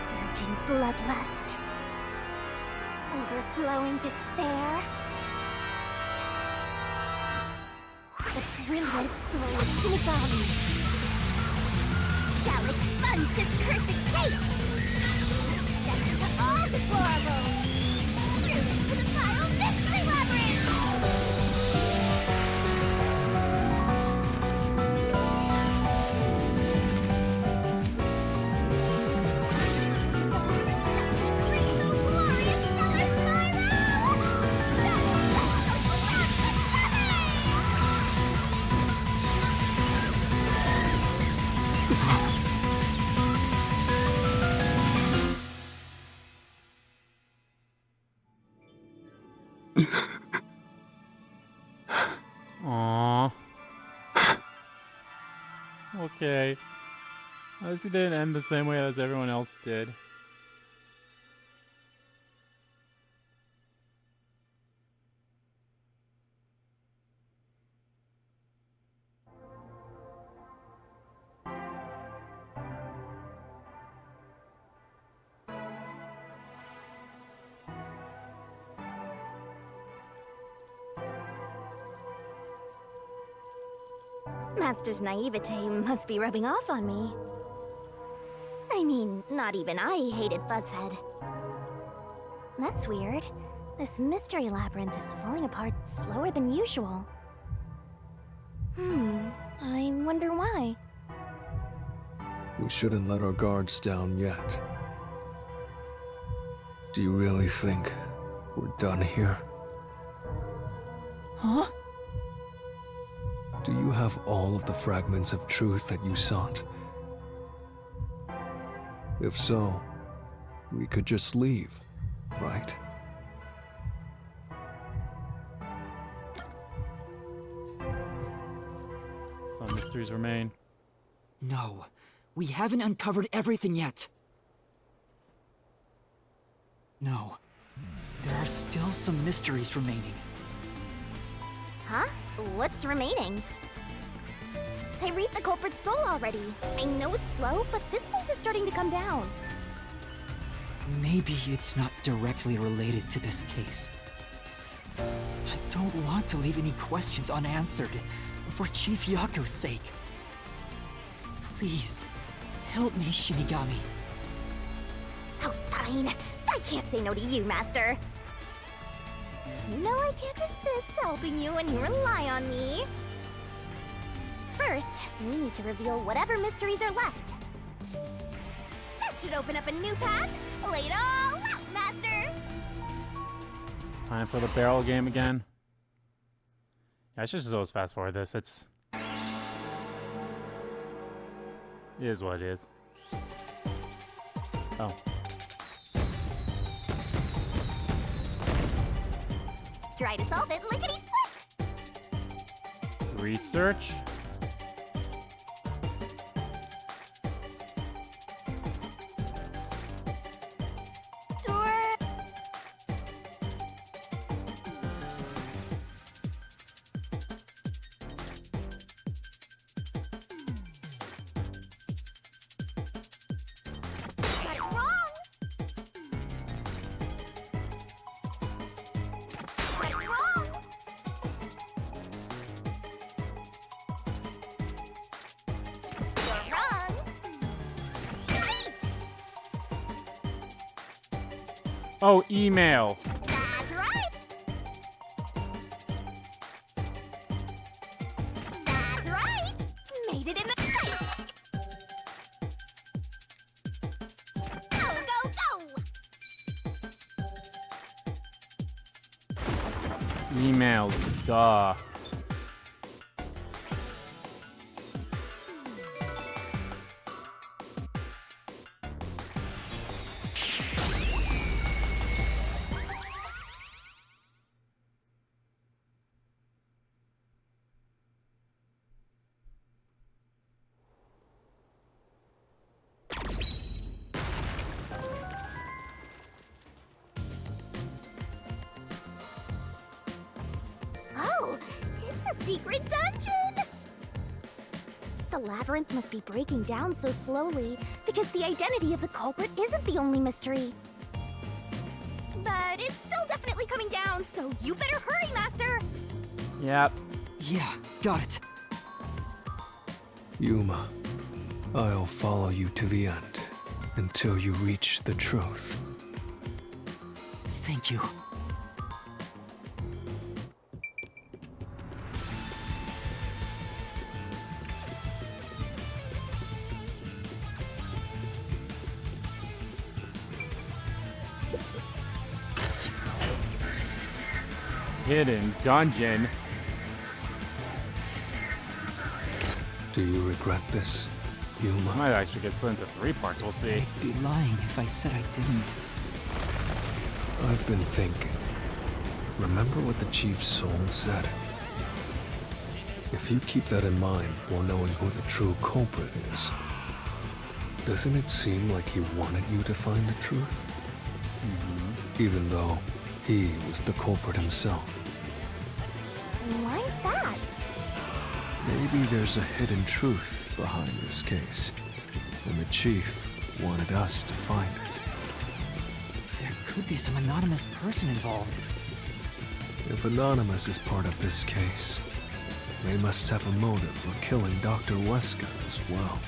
Surging bloodlust. Overflowing despair. The brilliant soul of Shinigami shall expunge this cursed case! Death to all deplorables! Ruin to the vile mystery labyrinth! Aww. Okay. At least it didn't end the same way as everyone else did. Master's naivete must be rubbing off on me. I mean, not even I hated Fuzzhead. That's weird. This mystery labyrinth is falling apart slower than usual. I wonder why. We shouldn't let our guards down yet. Do you really think we're done here? Huh? Do you have all of the fragments of truth that you sought? If so, we could just leave, right? Some mysteries remain. No, we haven't uncovered everything yet. No, there are still some mysteries remaining. Huh? What's remaining? I reaped the culprit's soul already. I know it's slow, but this place is starting to come down. Maybe it's not directly related to this case. I don't want to leave any questions unanswered, for Chief Yako's sake. Please, help me, Shinigami. Oh, fine. I can't say no to you, Master. No, I can't resist helping you when you rely on me. First, we need to reveal whatever mysteries are left. That should open up a new path. Lay it all out, Master! Time for the barrel game again. Yeah, I should just always fast forward this. It is what it is. Oh. Try to solve it lickety-split! Research. Door. Got it wrong! Got it wrong! You're wrong! Right! Oh, email. That's right! That's right! Made it in the place! Go, go, go! females. Duh. Oh, it's a secret dungeon! The labyrinth must be breaking down so slowly because the identity of the culprit isn't the only mystery. But it's still definitely coming down, so you better hurry, Master! Yep. Yeah, got it. Yuma, I'll follow you to the end until you reach the truth. Thank you. Hidden dungeon. Do you regret this, Yuma? Might actually get split into 3 parts. We'll see. I'd be lying if I said I didn't. I've been thinking. Remember what the Chief's soul said? If you keep that in mind while knowing who the true culprit is, doesn't it seem like he wanted you to find the truth? Even though he was the culprit himself. Why is that? Maybe there's a hidden truth behind this case, and the Chief wanted us to find it. There could be some anonymous person involved. If Anonymous is part of this case, they must have a motive for killing Dr. Wesker as well.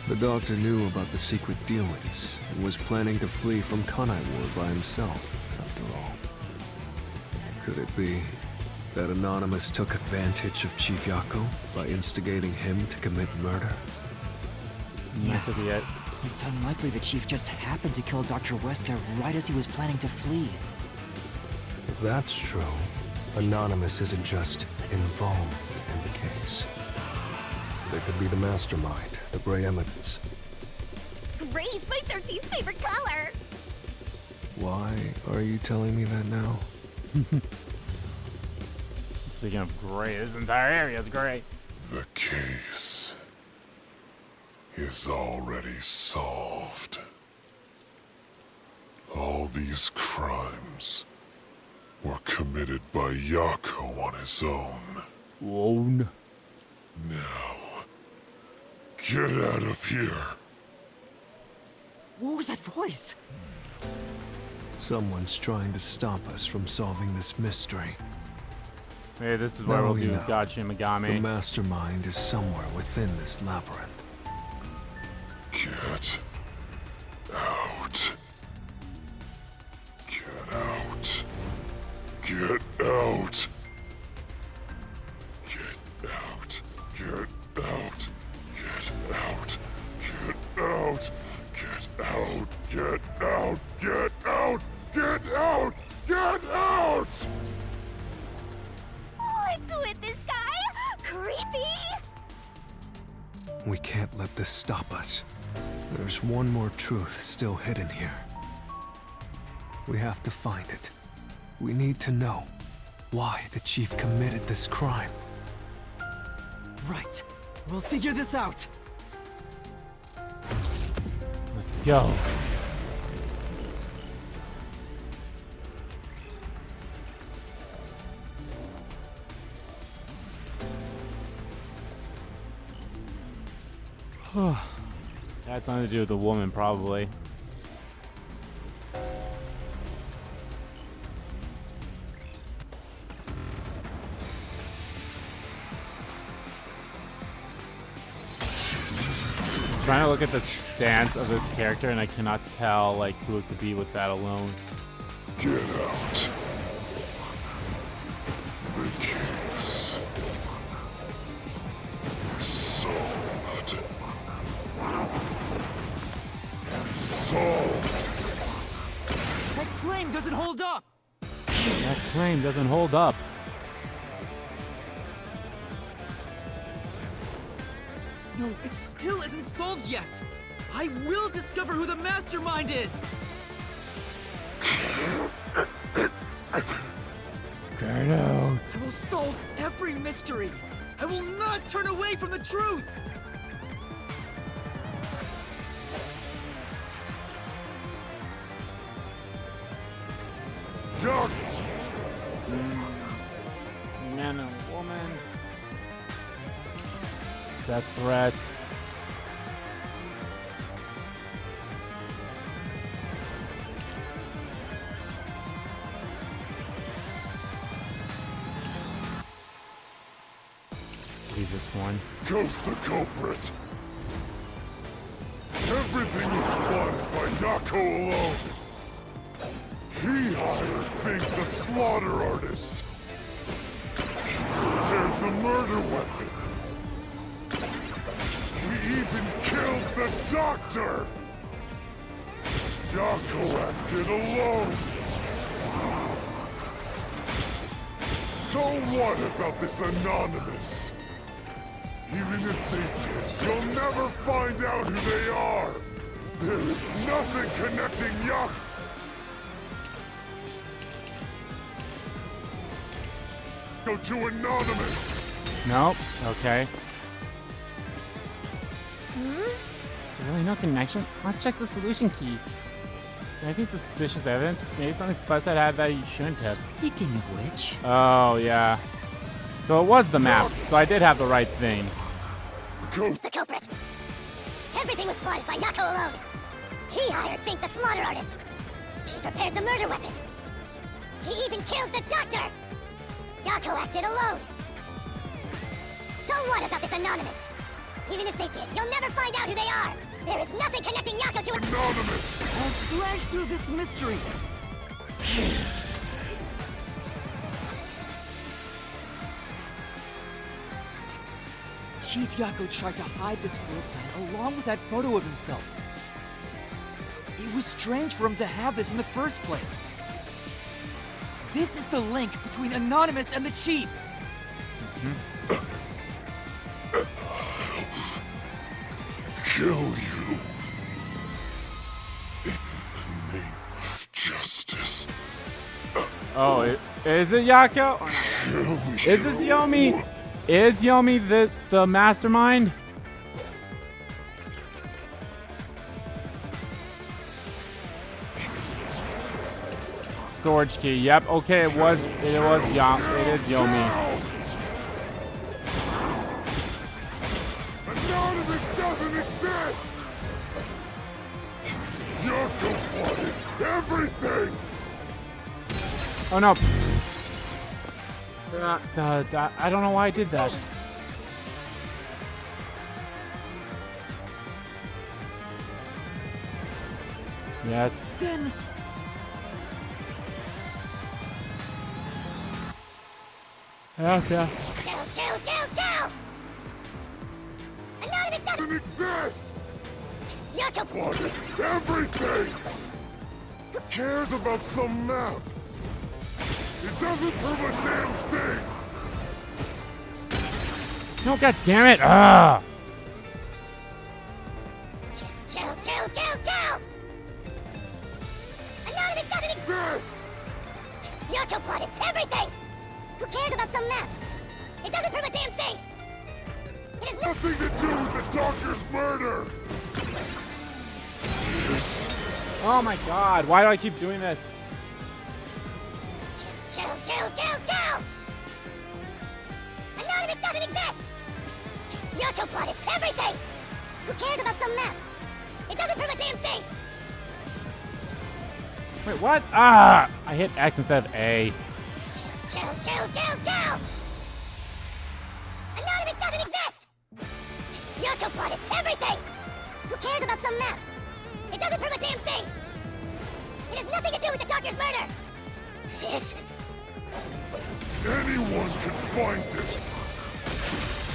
The doctor knew about the secret dealings and was planning to flee from Kanai by himself, after all. Could it be that Anonymous took advantage of Chief Yako by instigating him to commit murder? That could be it. It's unlikely the Chief just happened to kill Dr. Wesker right as he was planning to flee. If that's true, Anonymous isn't just involved in the case. They could be the mastermind, the Grey Eminence. Gray's my 13th favorite color! Why are you telling me that now? Speaking of gray, this entire area is gray. The case is already solved. All these crimes were committed by Yako on his own. Whoa. Now, get out of here. What was that voice? Someone's trying to stop us from solving this mystery. Hey, this is where Now we'll we do know. Gotcha The Megami. mastermind is somewhere within this labyrinth. Get out. Get out. Get out. Get out. Get out. Get out. Get out. Get out. Get out. Get out. Get out. Get out. What's with this guy? Creepy! We can't let this stop us. There's one more truth still hidden here. We have to find it. We need to know why the Chief committed this crime. Right. We'll figure this out. Let's go. That's something to do with the woman, probably. Trying to look at the stance of this character, and I cannot tell like who it could be with that alone. Get out. The case is solved. Solved. That claim doesn't hold up! That claim doesn't hold up. No, it still isn't solved yet. I will discover who the mastermind is. Get out. I will solve every mystery. I will not turn away from the truth. Yuck! Man and woman. That threat. Leave this one. Goes the culprit. Everything was plotted by Yako alone. He hired Fink the slaughter artist. He prepared the murder weapon. He even killed the doctor. Yako acted alone. So what about this Anonymous? Even if they did, you'll never find out who they are. There is nothing connecting Yako. Go to Anonymous. Nope. Okay. Is there really no connection? Let's check the solution keys. Anything suspicious evidence? Maybe something Fuzzhead had that you shouldn't have. Speaking of which, Oh, yeah. So it was the map, so I did have the right thing. Go. The culprit. Everything was plotted by Yako alone. He hired Fink the slaughter artist. He prepared the murder weapon. He even killed the doctor. Yako acted alone. So what about this Anonymous? Even if they did, you'll never find out who they are. There is nothing connecting Yako to Anonymous. I'll slash through this mystery. Chief Yako tried to hide this floor plan along with that photo of himself. It was strange for him to have this in the first place. This is the link between Anonymous and the Chief. Kill you. In the name of justice. Oh, is it Yako? Kill you. Is this Yomi? Is Yomi the mastermind? Storage key. Yep. Okay. It was Yomi. Anonymous doesn't exist! Yako plotted everything! Oh no. I don't know why I did that. Yes. Then Okay. Kill! Anonymous doesn't Doesn't exist! Yako Plotted everything! Who cares about some map? It doesn't prove a damn thing! No, god damn it! Ah! Kill! Anonymous doesn't Exist! Yako plotted everything! Who cares about some map? It doesn't prove a damn thing! It has Nothing to do with the doctor's murder! This Oh my god, why do I keep doing this? Kill! Anonymous doesn't exist! Yako plotted everything! Who cares about some map? It doesn't prove a damn thing! Wait, what? Ah! I hit X instead of A. Kill! Anonymous doesn't exist! Yako plotted everything! Who cares about some map? It doesn't prove a damn thing! It has nothing to do with the doctor's murder! This... anyone can find it!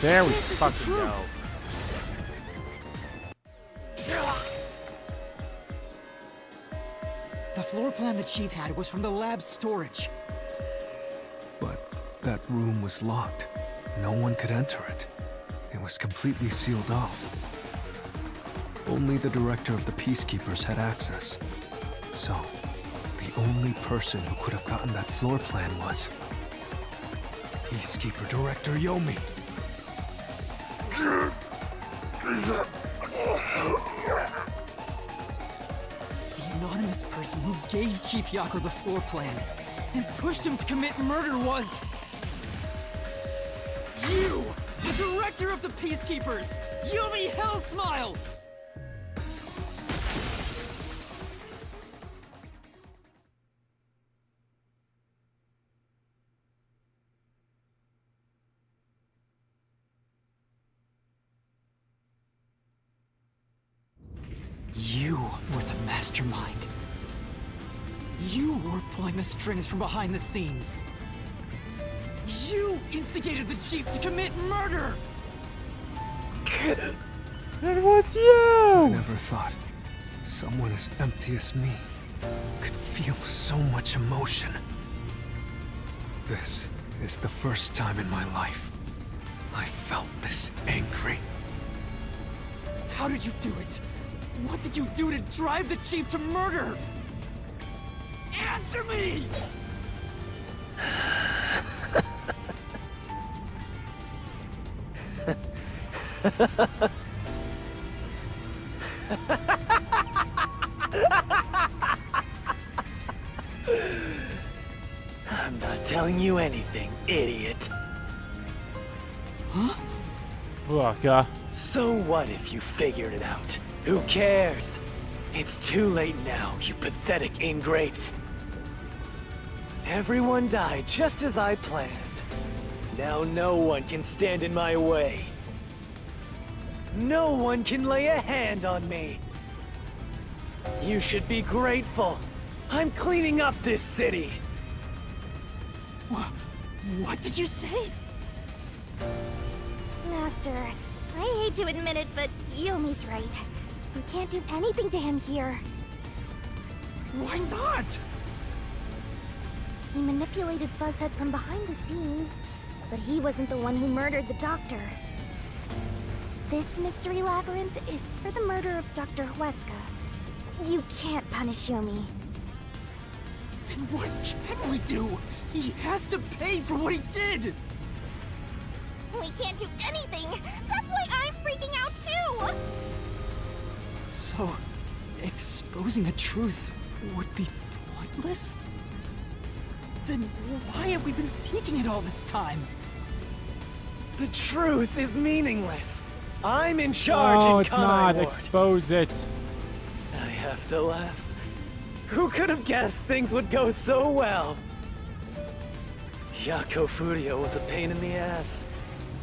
There we This is the fucking truth. go. the floor plan the Chief had was from the lab's storage. that room was locked. No one could enter it. It was completely sealed off. Only the director of the Peacekeepers had access. So, the only person who could have gotten that floor plan was Peacekeeper Director Yomi. The anonymous person who gave Chief Yako the floor plan and pushed him to commit murder was... you! The director of the Peacekeepers! Yumi Hellsmile! You were the mastermind. You were pulling the strings from behind the scenes. You instigated the chief to commit murder! It was I you! never thought someone as empty as me could feel so much emotion. This is the first time in my life I felt this angry. How did you do it? What did you do to drive the chief to murder? Answer me! I'm not telling you anything, idiot. Look, So what if you figured it out? Who cares? It's too late now, you pathetic ingrates. Everyone died just as I planned. Now no one can stand in my way. No one can lay a hand on me. You should be grateful. I'm cleaning up this city. What did you say? Master, I hate to admit it, but Yomi's right. We can't do anything to him here. Why not? He manipulated Fuzzhead from behind the scenes, but he wasn't the one who murdered the doctor. This mystery labyrinth is for the murder of Dr. Huesca. You can't punish Yomi. Then what can we do? He has to pay for what he did! We can't do anything! That's why I'm freaking out too! So, exposing the truth would be pointless? Then why have we been seeking it all this time? The truth is meaningless. I'm in charge no, in it's Kanai not. Ward. Expose it. I have to laugh. Who could have guessed things would go so well? Yako Furio was a pain in the ass.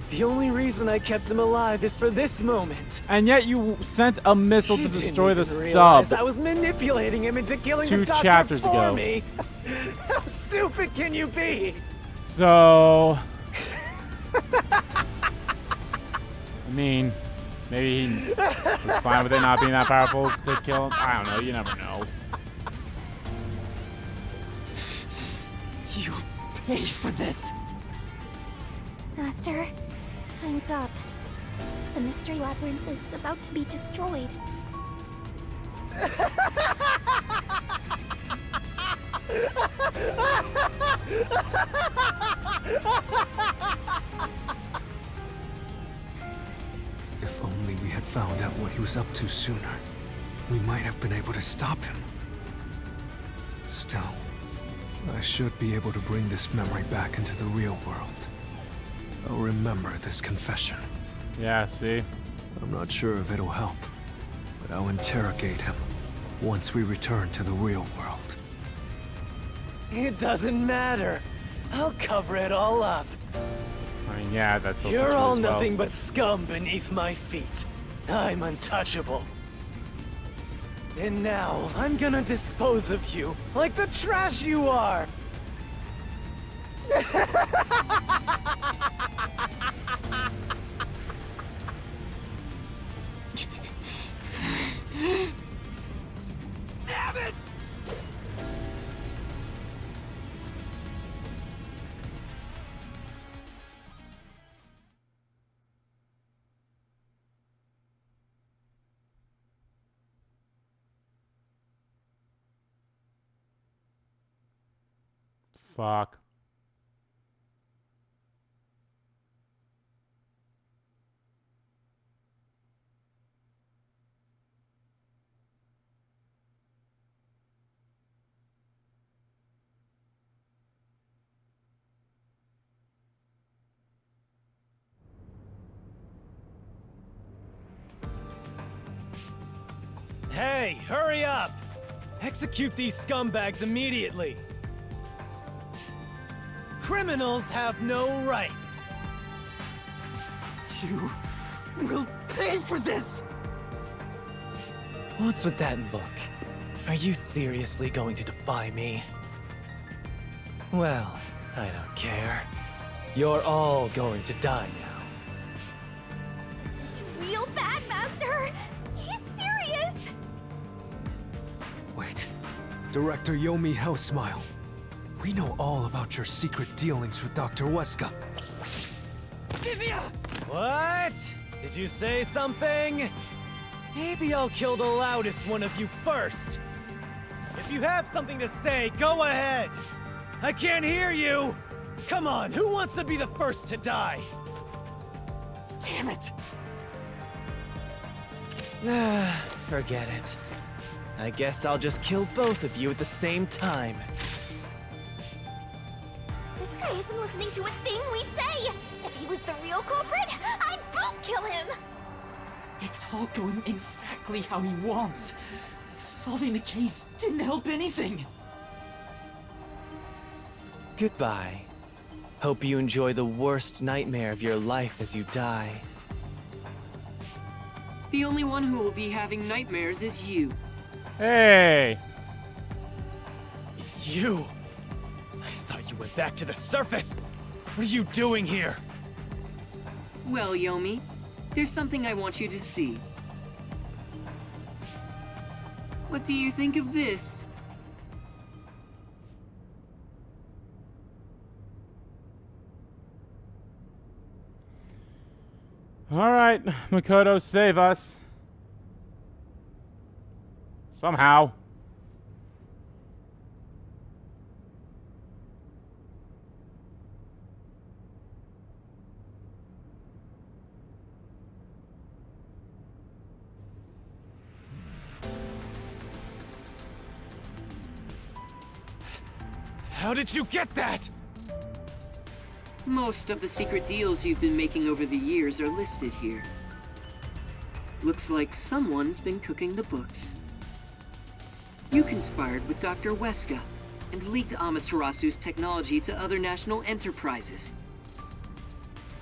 The only reason I kept him alive is for this moment. And yet you sent a missile He to didn't destroy the even sub. realize I was manipulating him into killing 2 the doctor chapters for ago. me. How stupid can you be? So... I mean, maybe he was fine with it not being that powerful to kill him. I don't know. You never know. You'll pay for this! Master, time's up. The mystery labyrinth is about to be destroyed. If only we had found out what he was up to sooner, we might have been able to stop him. Still, I should be able to bring this memory back into the real world. I'll remember this confession. Yeah, see? I'm not sure if it'll help, but I'll interrogate him once we return to the real world. It doesn't matter. I'll cover it all up. I mean, yeah, that's also You're true all as well. nothing but scum beneath my feet. I'm untouchable. And now, I'm gonna dispose of you like the trash you are! Damn it! Fuck. Hey, hurry up! Execute these scumbags immediately! Criminals have no rights! You will pay for this! What's with that look? Are you seriously going to defy me? Well, I don't care. You're all going to die now. This is real bad, Master. He's serious. Wait. Director Yomi Hellsmile. We know all about your secret dealings with Dr. Weska. What? Did you say something? Maybe I'll kill the loudest one of you first. If you have something to say, go ahead. I can't hear you. Come on, who wants to be the first to die? Damn it! Forget it. I guess I'll just kill both of you at the same time. This guy isn't listening to a thing we say. If he was the real culprit, I'd boot kill him. It's all going exactly how he wants. Solving the case didn't help anything. Goodbye. Hope you enjoy the worst nightmare of your life as you die. The only one who will be having nightmares is you. Hey! You! I thought you went back to the surface! What are you doing here? Well, Yomi, there's something I want you to see. What do you think of this? Alright, Makoto, save us. Somehow. How did you get that? Most of the secret deals you've been making over the years are listed here. Looks like someone's been cooking the books. You conspired with Dr. Weska and leaked Amaterasu's technology to other national enterprises.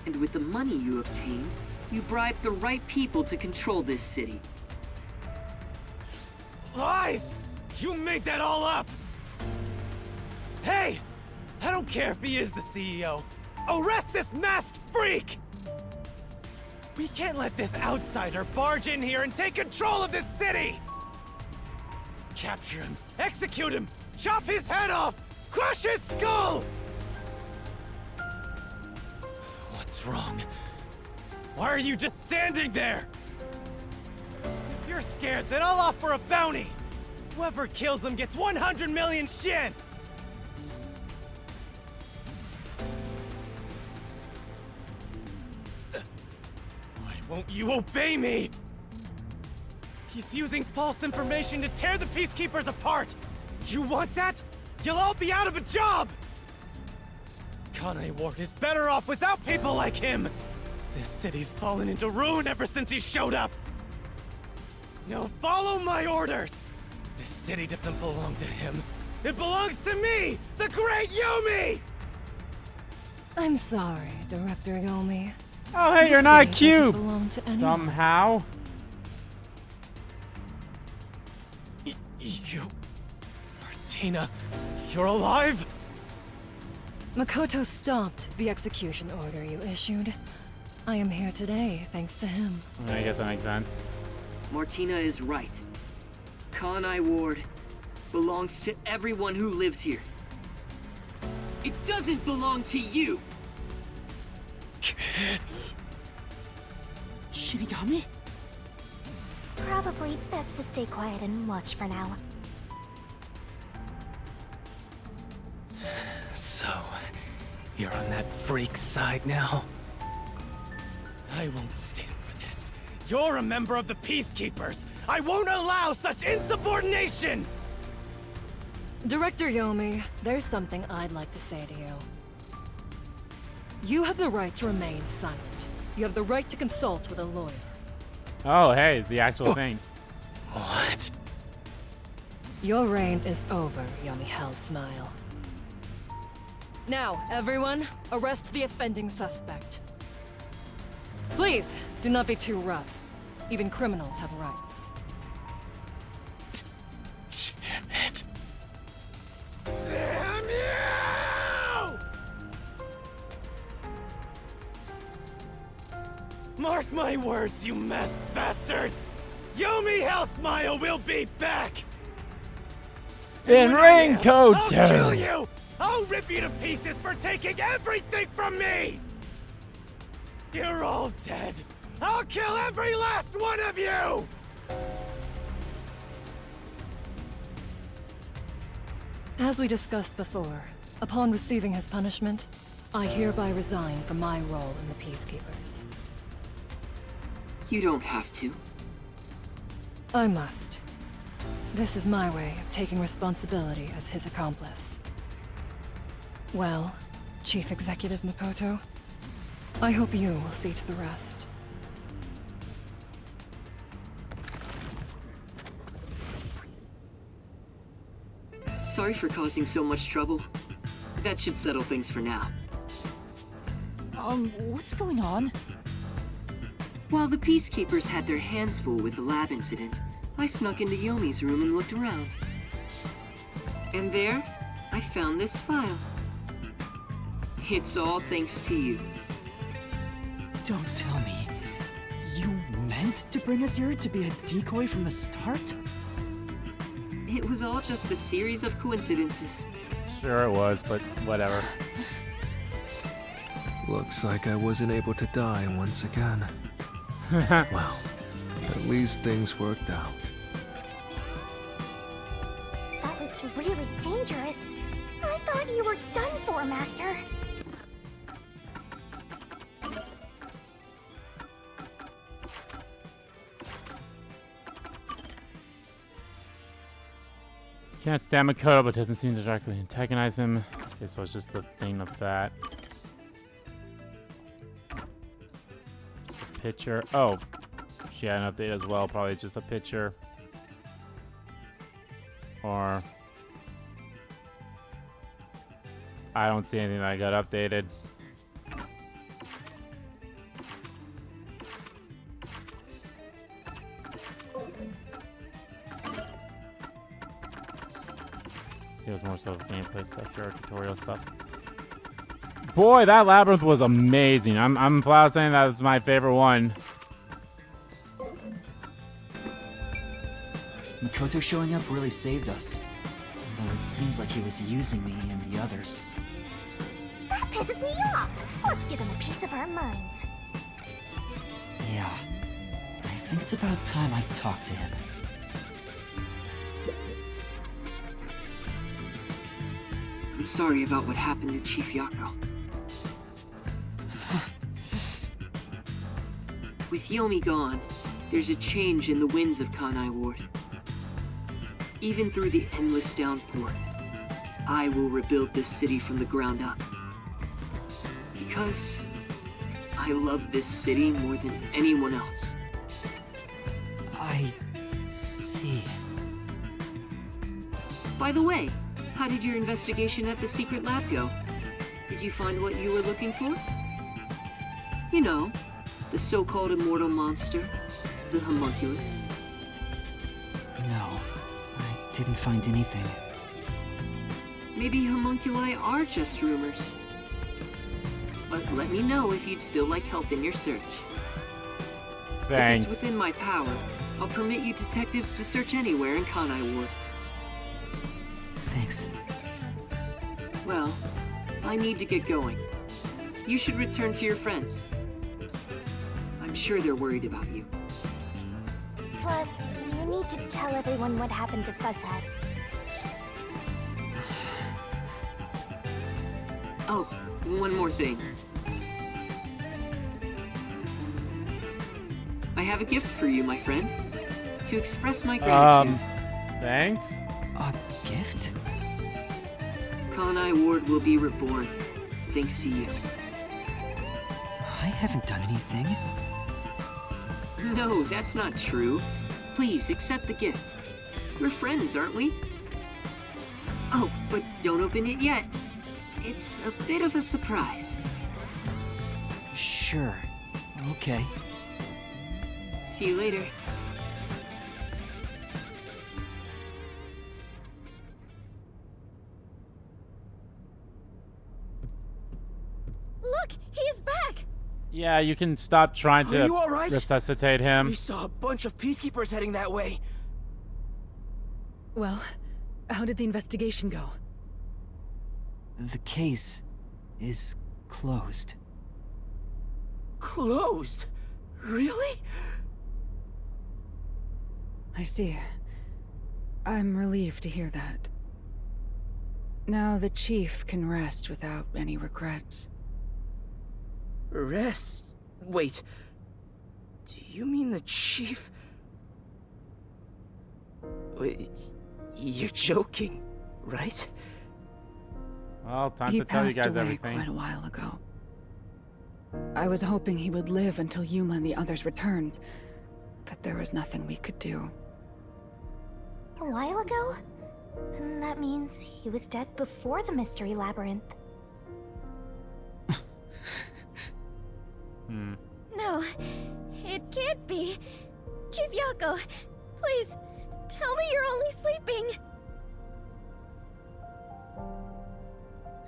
And with the money you obtained, you bribed the right people to control this city. Lies! You made that all up! Hey! I don't care if he is the CEO. Arrest this masked freak! We can't let this outsider barge in here and take control of this city! Capture him, execute him, chop his head off, crush his skull! What's wrong? Why are you just standing there? If you're scared, then I'll offer a bounty! Whoever kills him gets 100 million shin! Won't you obey me? He's using false information to tear the Peacekeepers apart! You want that? You'll all be out of a job! Kane Ward is better off without people like him! This city's fallen into ruin ever since he showed up! Now follow my orders! This city doesn't belong to him. It belongs to me, the great Yumi! I'm sorry, Director Yomi. Oh, hey, you're This not city cute! doesn't belong to anyone. Somehow. You... Martina, you're alive? Makoto stopped the execution order you issued. I am here today thanks to him. I guess that makes sense. Martina is right. Kane Ward belongs to everyone who lives here. It doesn't belong to you! Shinigami? Probably best to stay quiet and watch for now. So, you're on that freak's side now? I won't stand for this. You're a member of the Peacekeepers. I won't allow such insubordination! Director Yomi, there's something I'd like to say to you. You have the right to remain silent. You have the right to consult with a lawyer. Oh, hey, the actual thing. What? Your reign is over, Yomi Hellsmile. Now, everyone, arrest the offending suspect. Please, do not be too rough. Even criminals have rights. Damn it. Damn you! Mark my words, you masked bastard! Yomi Hellsmile will be back! In raincoat I'll kill you! I'll rip you to pieces for taking everything from me! You're all dead! I'll kill every last one of you! As we discussed before, upon receiving his punishment, I hereby resign from my role in the Peacekeepers. You don't have to. I must. This is my way of taking responsibility as his accomplice. Well, Chief Executive Makoto, I hope you will see to the rest. Sorry for causing so much trouble. That should settle things for now. What's going on? While the Peacekeepers had their hands full with the lab incident, I snuck into Yomi's room and looked around. And there, I found this file. It's all thanks to you. Don't tell me. You meant to bring us here to be a decoy from the start? It was all just a series of coincidences. Sure it was, but whatever. Looks like I wasn't able to die once again. Well, at least things worked out. That was really dangerous. I thought you were done for, Master. Can't stand Makoto, but doesn't seem to directly antagonize him. Okay, so it's just the thing of that. Just a picture. Oh, she had an update as well. Probably just a picture. Or I don't see anything that got updated. It was more so gameplay stuff, sure, tutorial stuff. Boy, that labyrinth was amazing. I'm flat saying that is my favorite one. Makoto showing up really saved us. Although it seems like he was using me and the others. That pisses me off. Let's give him a piece of our minds. Yeah. I think it's about time I talk to him. I'm sorry about what happened to Chief Yako. With Yomi gone, there's a change in the winds of Kanai Ward. Even through the endless downpour, I will rebuild this city from the ground up. Because I love this city more than anyone else. I see. By the way, how did your investigation at the secret lab go? Did you find what you were looking for? You know, the so-called immortal monster, the homunculus. No, I didn't find anything. Maybe homunculi are just rumors. But let me know if you'd still like help in your search. Thanks. If it's within my power, I'll permit you detectives to search anywhere in Kanai Ward. Thanks. Well, I need to get going. You should return to your friends. I'm sure they're worried about you. Plus, you need to tell everyone what happened to Fuzzhead. Oh, one more thing. I have a gift for you, my friend. To express my gratitude. Thanks? A gift? Kanai Ward will be reborn, thanks to you. I haven't done anything. No, that's not true. Please, accept the gift. We're friends, aren't we? Oh, but don't open it yet. It's a bit of a surprise. Sure. Okay. See you later. Look, he's back! Yeah, you can stop trying Are to you all right? resuscitate him. We saw a bunch of peacekeepers heading that way. Well, how did the investigation go? The case is closed. Closed? Really? I see. I'm relieved to hear that. Now the Chief can rest without any regrets. Rest? Wait. Do you mean the Chief? Wait, you're joking, right? Well, time He to tell you passed guys away everything. quite a while ago. I was hoping he would live until Yuma and the others returned, but there was nothing we could do. A while ago? Then that means he was dead before the mystery labyrinth. No, it can't be. Chief Yako, please, tell me you're only sleeping.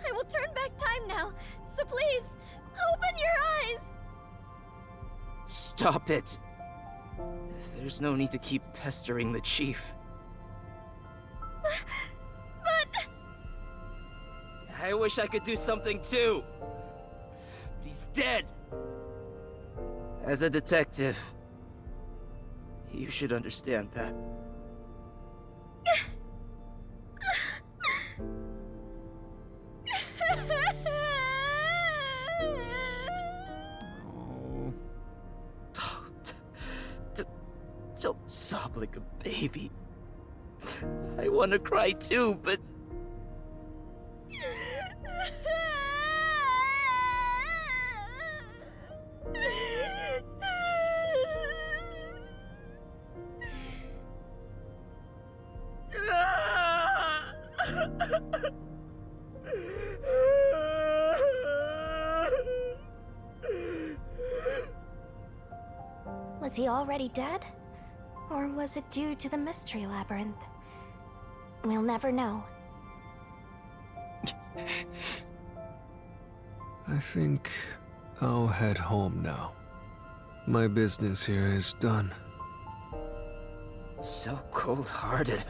I will turn back time now, so please, open your eyes! Stop it. There's no need to keep pestering the Chief. But... I wish I could do something too. But he's dead. As a detective, you should understand that. Don't sob like a baby. I want to cry too, but... Was he already dead? Or was it due to the mystery labyrinth? We'll never know. I think I'll head home now. My business here is done. So cold-hearted.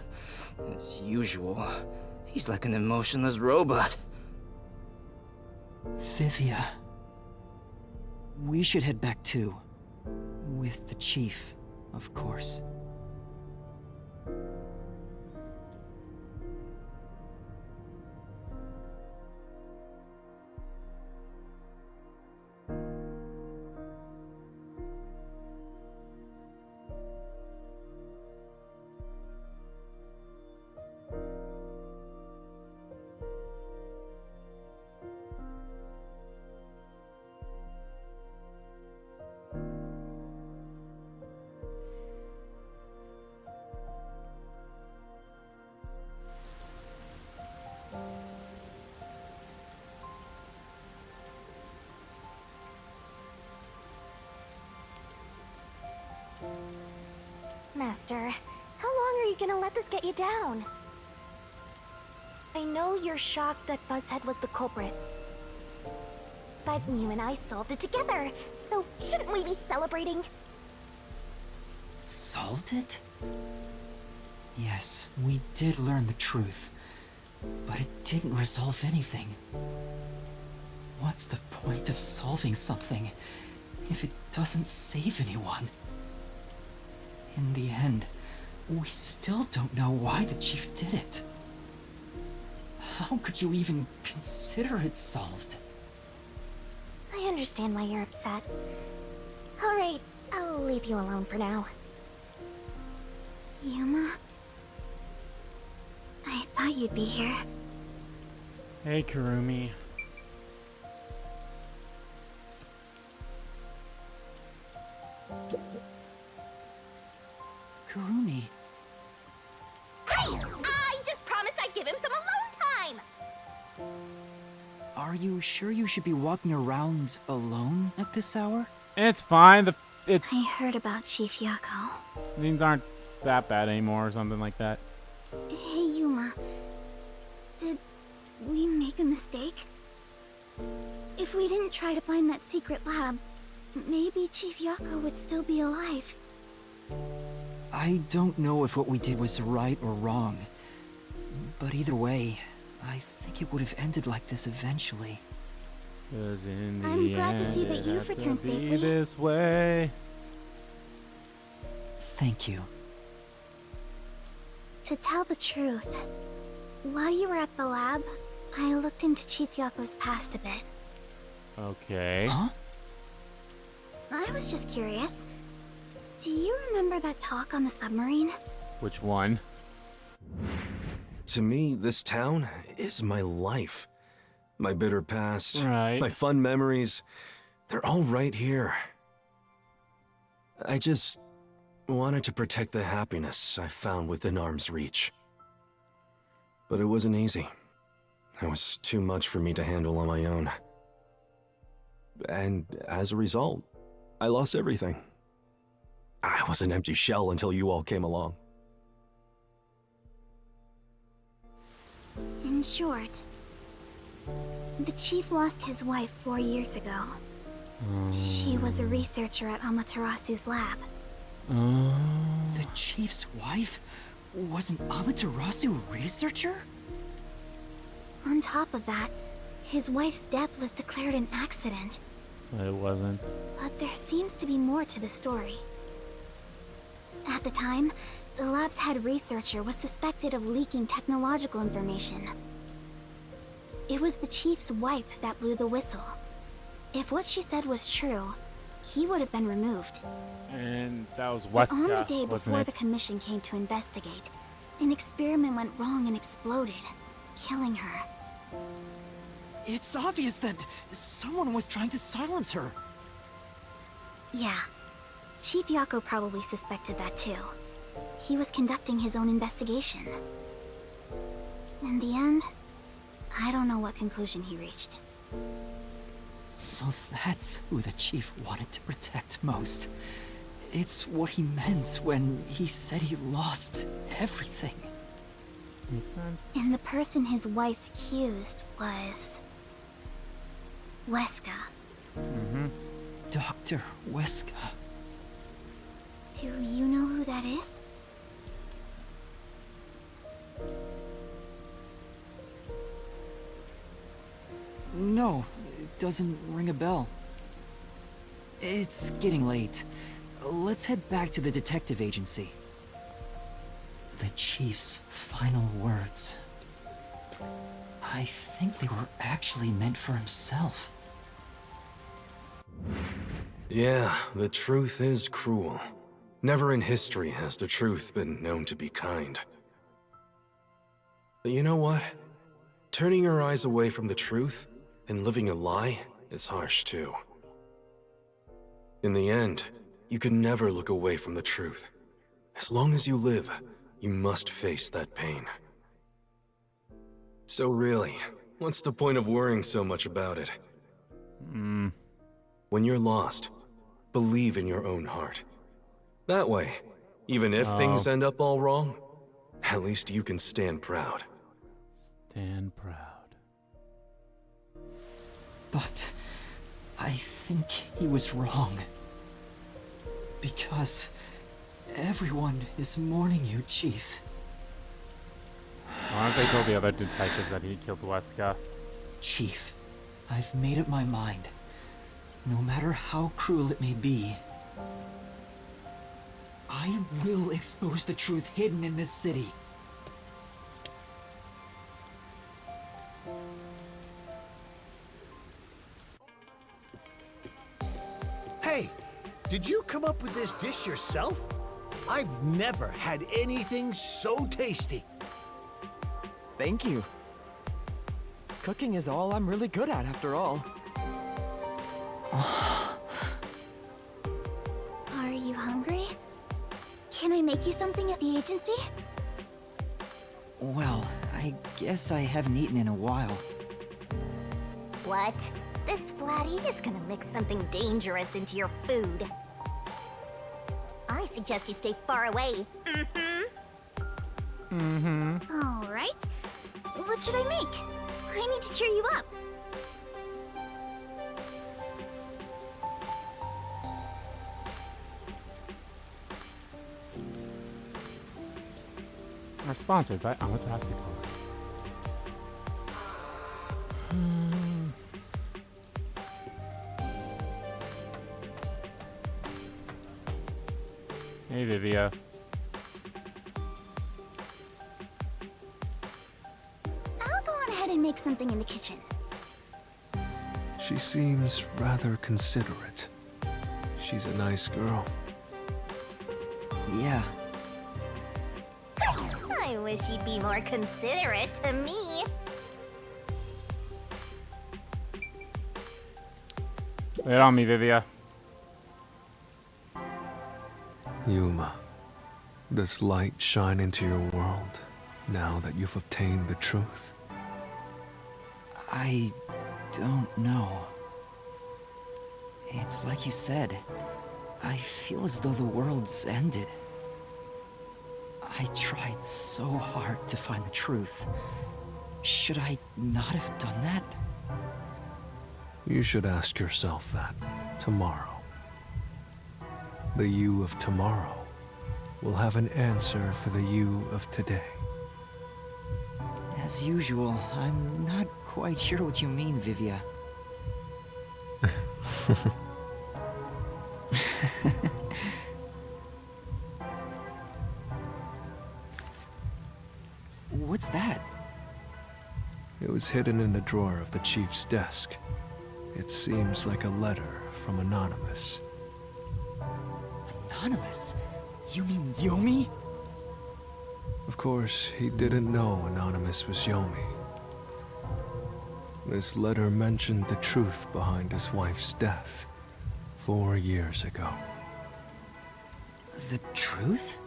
As usual. He's like an emotionless robot. Vivia. We should head back too. With the Chief, of course. Master, how long are you gonna let this get you down? I know you're shocked that Buzzhead was the culprit. But you and I solved it together, so shouldn't we be celebrating? Solved it? Yes, we did learn the truth. But it didn't resolve anything. What's the point of solving something if it doesn't save anyone? In the end, we still don't know why the Chief did it. How could you even consider it solved? I understand why you're upset. Alright, I'll leave you alone for now. Yuma? I thought you'd be here. Hey, Kurumi. Kurumi, Hey! I just promised I'd give him some alone time! are you sure you should be walking around alone at this hour? It's fine. I heard about Chief Yako. Things aren't that bad anymore or something like that. Hey, Yuma. Did we make a mistake? If we didn't try to find that secret lab, maybe Chief Yako would still be alive. I don't know if what we did was right or wrong. But either way, I think it would have ended like this eventually. 'Cause in the I'm glad to end, see that it you've had to returned be safely. this way. Thank you. To tell the truth, while you were at the lab, I looked into Chief Yako's past a bit. Okay. Huh? I was just curious. Do you remember that talk on the submarine? Which one? To me, this town is my life. My bitter past, Right. my fun memories, they're all right here. I just wanted to protect the happiness I found within arm's reach. But it wasn't easy. It was too much for me to handle on my own. And as a result, I lost everything. I was an empty shell until you all came along. In short, the chief lost his wife 4 years ago. She was a researcher at Amaterasu's lab. The chief's wife was an Amaterasu researcher? On top of that, his wife's death was declared an accident. It wasn't. But there seems to be more to the story. At the time, the lab's head researcher was suspected of leaking technological information. It was the chief's wife that blew the whistle. If what she said was true, he would have been removed. And that was But Weska, on the day wasn't before it? the commission came to investigate, an experiment went wrong and exploded, killing her. It's obvious that someone was trying to silence her. Yeah. Chief Yako probably suspected that too. He was conducting his own investigation. In the end, I don't know what conclusion he reached. So that's who the chief wanted to protect most. It's what he meant when he said he lost everything. Makes sense. And the person his wife accused was... Weska. Dr. Weska. Do you know who that is? No, it doesn't ring a bell. It's getting late. Let's head back to the detective agency. The chief's final words. I think they were actually meant for himself. Yeah, the truth is cruel. Never in history has the truth been known to be kind. But you know what? Turning your eyes away from the truth and living a lie is harsh too. In the end, you can never look away from the truth. As long as you live, you must face that pain. So really, what's the point of worrying so much about it? When you're lost, believe in your own heart. That way, even if things end up all wrong, at least you can stand proud. Stand proud. But I think he was wrong. Because everyone is mourning you, Chief. Why don't they told the other detectives that he killed Weska? Chief, I've made up my mind. No matter how cruel it may be, I will expose the truth hidden in this city. Hey, did you come up with this dish yourself? I've never had anything so tasty. Thank you. Cooking is all I'm really good at, after all. Are you hungry? Can I make you something at the agency? Well, I guess I haven't eaten in a while. What? This flatty is gonna mix something dangerous into your food. I suggest you stay far away. All right. What should I make? I need to cheer you up. We're sponsored by Amaterasu. Hey, Vivia. I'll go on ahead and make something in the kitchen. She seems rather considerate. She's a nice girl. Yeah. I wish you'd be more considerate to me. Wait on me, Vivia. Yuma, does light shine into your world now that you've obtained the truth? I don't know. It's like you said. I feel as though the world's ended. I tried so hard to find the truth. Should I not have done that? You should ask yourself that tomorrow. The you of tomorrow will have an answer for the you of today. As usual, I'm not quite sure what you mean, Vivia. What's that? It was hidden in the drawer of the chief's desk. It seems like a letter from Anonymous. Anonymous? You mean Yomi? Of course, he didn't know Anonymous was Yomi. This letter mentioned the truth behind his wife's death 4 years ago. The truth?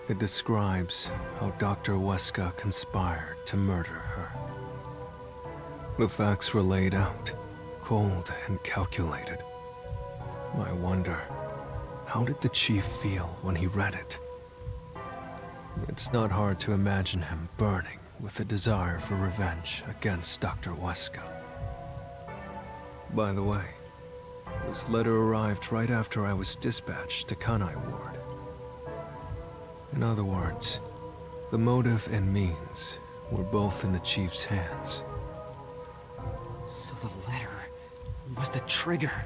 It describes how Dr. Weska conspired to murder her. The facts were laid out, cold and calculated. I wonder, how did the chief feel when he read it? It's not hard to imagine him burning with a desire for revenge against Dr. Weska. By the way, this letter arrived right after I was dispatched to Kanai Ward. In other words, the motive and means were both in the chief's hands. So the letter was the trigger.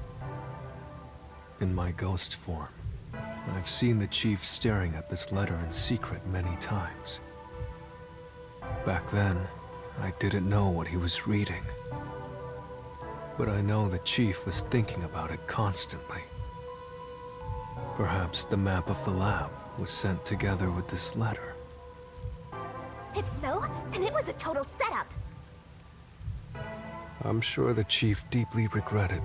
In my ghost form, I've seen the chief staring at this letter in secret many times. Back then, I didn't know what he was reading. But I know the chief was thinking about it constantly. Perhaps the map of the lab was sent together with this letter. If so, then it was a total setup. I'm sure the chief deeply regretted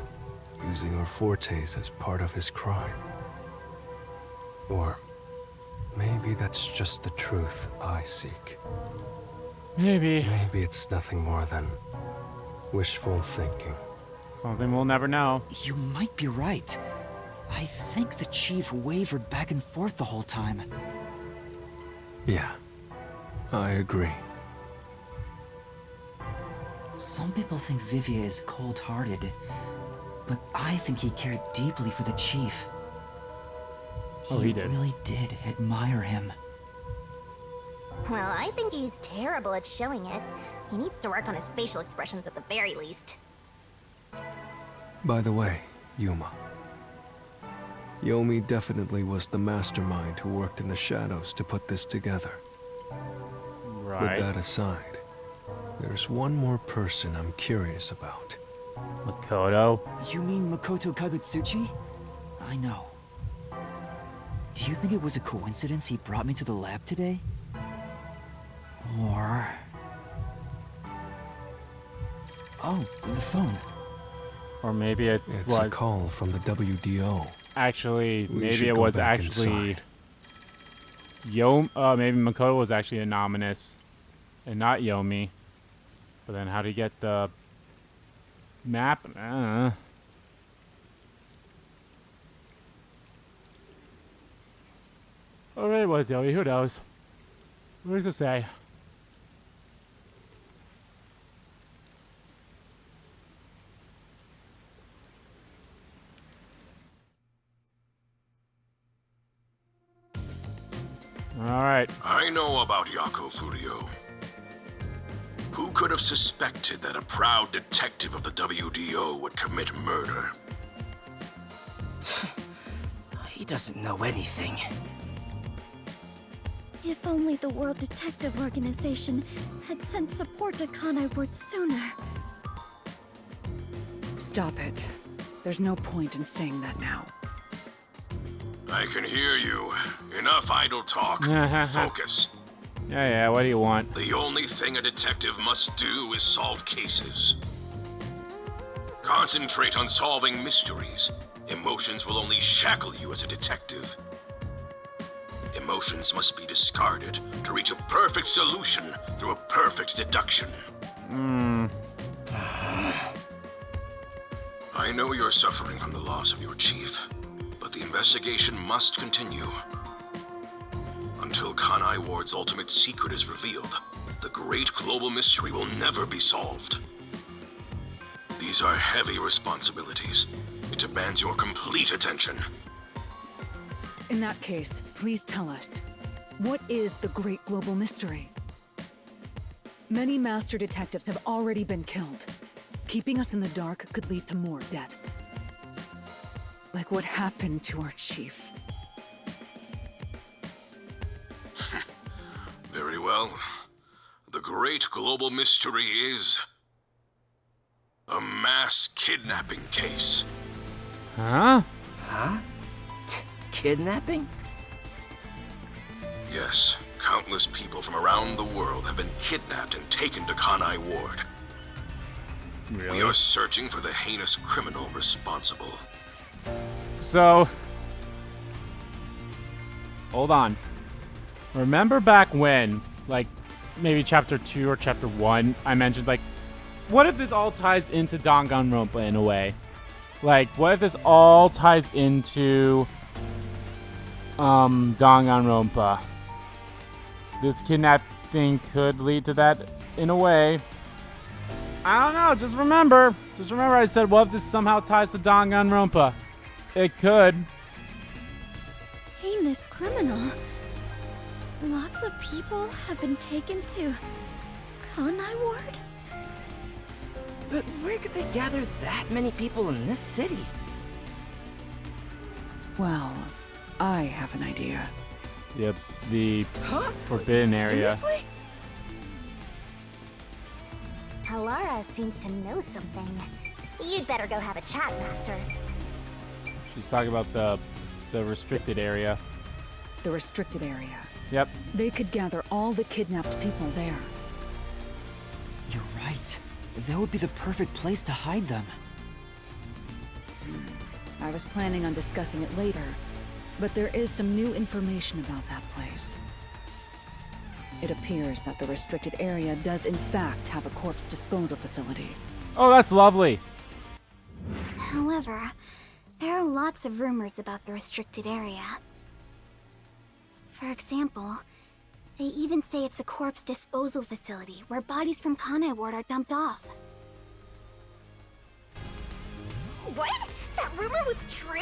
using our fortes as part of his crime. Or maybe that's just the truth I seek. Maybe. Maybe it's nothing more than wishful thinking. Something we'll never know. You might be right. I think the chief wavered back and forth the whole time. Yeah, I agree. Some people think Vivia is cold-hearted, but I think he cared deeply for the chief. Oh, he did. Really did admire him. Well, I think he's terrible at showing it. He needs to work on his facial expressions at the very least. By the way, Yuma. Yomi definitely was the mastermind who worked in the shadows to put this together. Right. With that aside, there's one more person I'm curious about. Makoto? You mean Makoto Kagutsuchi? I know. Do you think it was a coincidence he brought me to the lab today? Or... Oh, the phone. Or maybe it It's a was call from the WDO. actually, We maybe should it go was back actually inside. maybe Makoto was actually anonymous and not Yomi. But then how do you get the map? Oh, maybe it was Yomi. Who knows? Who's to say? Alright. I know about Yako Furio. Who could have suspected that a proud detective of the WDO would commit murder? He doesn't know anything. If only the World Detective Organization had sent support to Kanai Ward sooner. Stop it. There's no point in saying that now. I can hear you. Enough idle talk. Focus. Yeah, what do you want? The only thing a detective must do is solve cases. Concentrate on solving mysteries. Emotions will only shackle you as a detective. Emotions must be discarded to reach a perfect solution through a perfect deduction. I know you're suffering from the loss of your chief, but the investigation must continue. Until Kanai Ward's ultimate secret is revealed, the great global mystery will never be solved. These are heavy responsibilities. It demands your complete attention. In that case, please tell us, what is the great global mystery? Many master detectives have already been killed. Keeping us in the dark could lead to more deaths. Like what happened to our chief. Very well. The great global mystery is a mass kidnapping case. Huh? Huh? Kidnapping? Yes, countless people from around the world have been kidnapped and taken to Kanai Ward. Really? We are searching for the heinous criminal responsible. So, hold on. Remember back when, like, maybe chapter 2 or chapter 1, I mentioned, like, what if this all ties into Danganronpa in a way? Like, what if this all ties into, Danganronpa? This kidnap thing could lead to that in a way. I don't know, just remember I said, what if this somehow ties to Danganronpa? It could. Heinous criminal. Lots of people have been taken to Kanai Ward? But where could they gather that many people in this city? Well, I have an idea. Yep, the forbidden area. Seriously? Alara seems to know something. You'd better go have a chat, Master. She's talking about the restricted area. The restricted area. Yep. They could gather all the kidnapped people there. You're right. That would be the perfect place to hide them. I was planning on discussing it later, but there is some new information about that place. It appears that the restricted area does in fact have a corpse disposal facility. Oh, that's lovely. However, there are lots of rumors about the restricted area. For example, they even say it's a corpse disposal facility where bodies from Kanai Ward are dumped off. What? That rumor was true?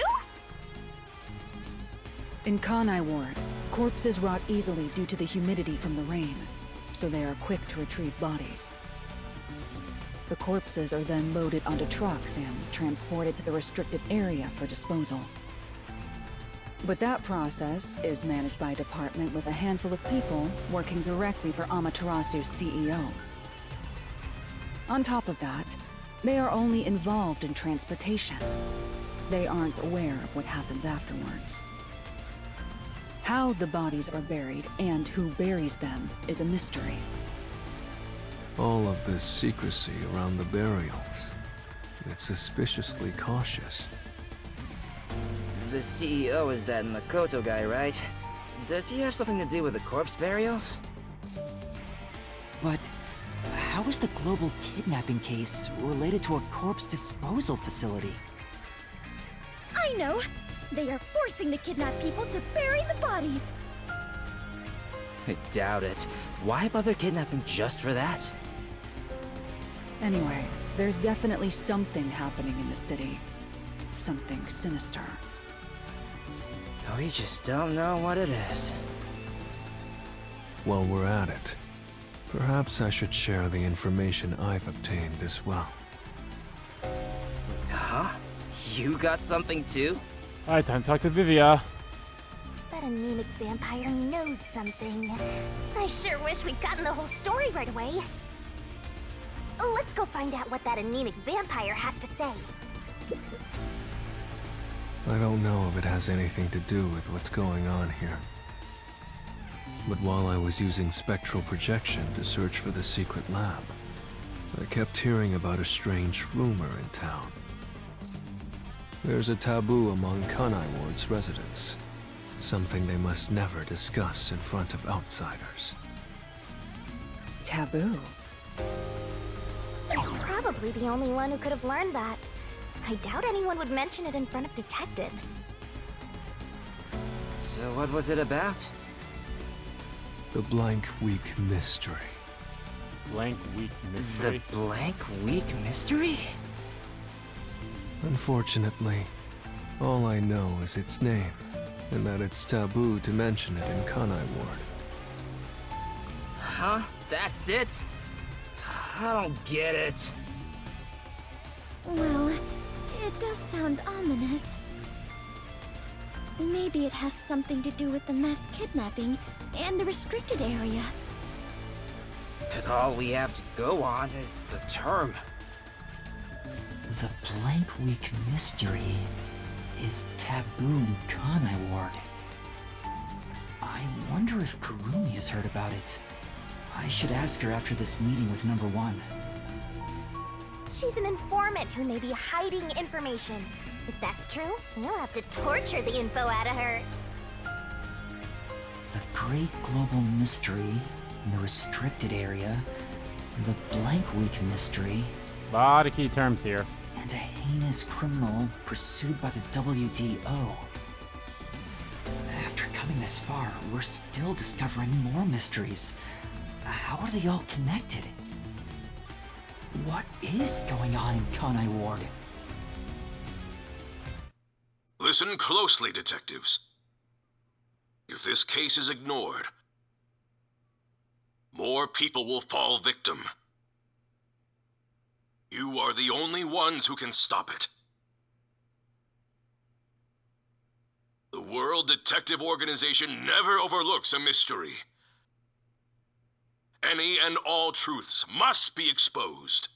In Kanai Ward, corpses rot easily due to the humidity from the rain, so they are quick to retrieve bodies. The corpses are then loaded onto trucks and transported to the restricted area for disposal. But that process is managed by a department with a handful of people working directly for Amaterasu's CEO. On top of that, They are only involved in transportation. They aren't aware of what happens afterwards. How the bodies are buried and who buries them is a mystery. All of this secrecy around the burials. It's suspiciously cautious. The CEO is that Makoto guy, right? Does he have something to do with the corpse burials? But how is the global kidnapping case related to a corpse disposal facility? I know! They are forcing the kidnapped people to bury the bodies! I doubt it. Why bother kidnapping just for that? Anyway, there's definitely something happening in the city. Something sinister. We just don't know what it is. While we're at it, perhaps I should share the information I've obtained as well. Huh? You got something too? Alright, time to talk to Vivia. That anemic vampire knows something. I sure wish we'd gotten the whole story right away. Let's go find out what that anemic vampire has to say. I don't know if it has anything to do with what's going on here. But while I was using spectral projection to search for the secret lab, I kept hearing about a strange rumor in town. There's a taboo among Kanai Ward's residents. Something they must never discuss in front of outsiders. Taboo? He's probably the only one who could have learned that. I doubt anyone would mention it in front of detectives. So what was it about? The Blank Week Mystery. Blank Week Mystery? The Blank Week Mystery? Unfortunately, all I know is its name, and that it's taboo to mention it in Kanai Ward. Huh? That's it? I don't get it. Well, it does sound ominous. Maybe it has something to do with the mass kidnapping and the restricted area. But all we have to go on is the term. The Blank Week Mystery is taboo in Kanai Ward. I wonder if Kurumi has heard about it. I should ask her after this meeting with number 1. She's an informant who may be hiding information. If that's true, we'll have to torture the info out of her. The Great Global Mystery, the Restricted Area, the Blank Week Mystery, A lot of key terms here. and a heinous criminal pursued by the WDO. After coming this far, we're still discovering more mysteries. How are they all connected? What is going on in Kanai Ward? Listen closely, detectives. If this case is ignored, more people will fall victim. You are the only ones who can stop it. The World Detective Organization never overlooks a mystery. Any and all truths must be exposed.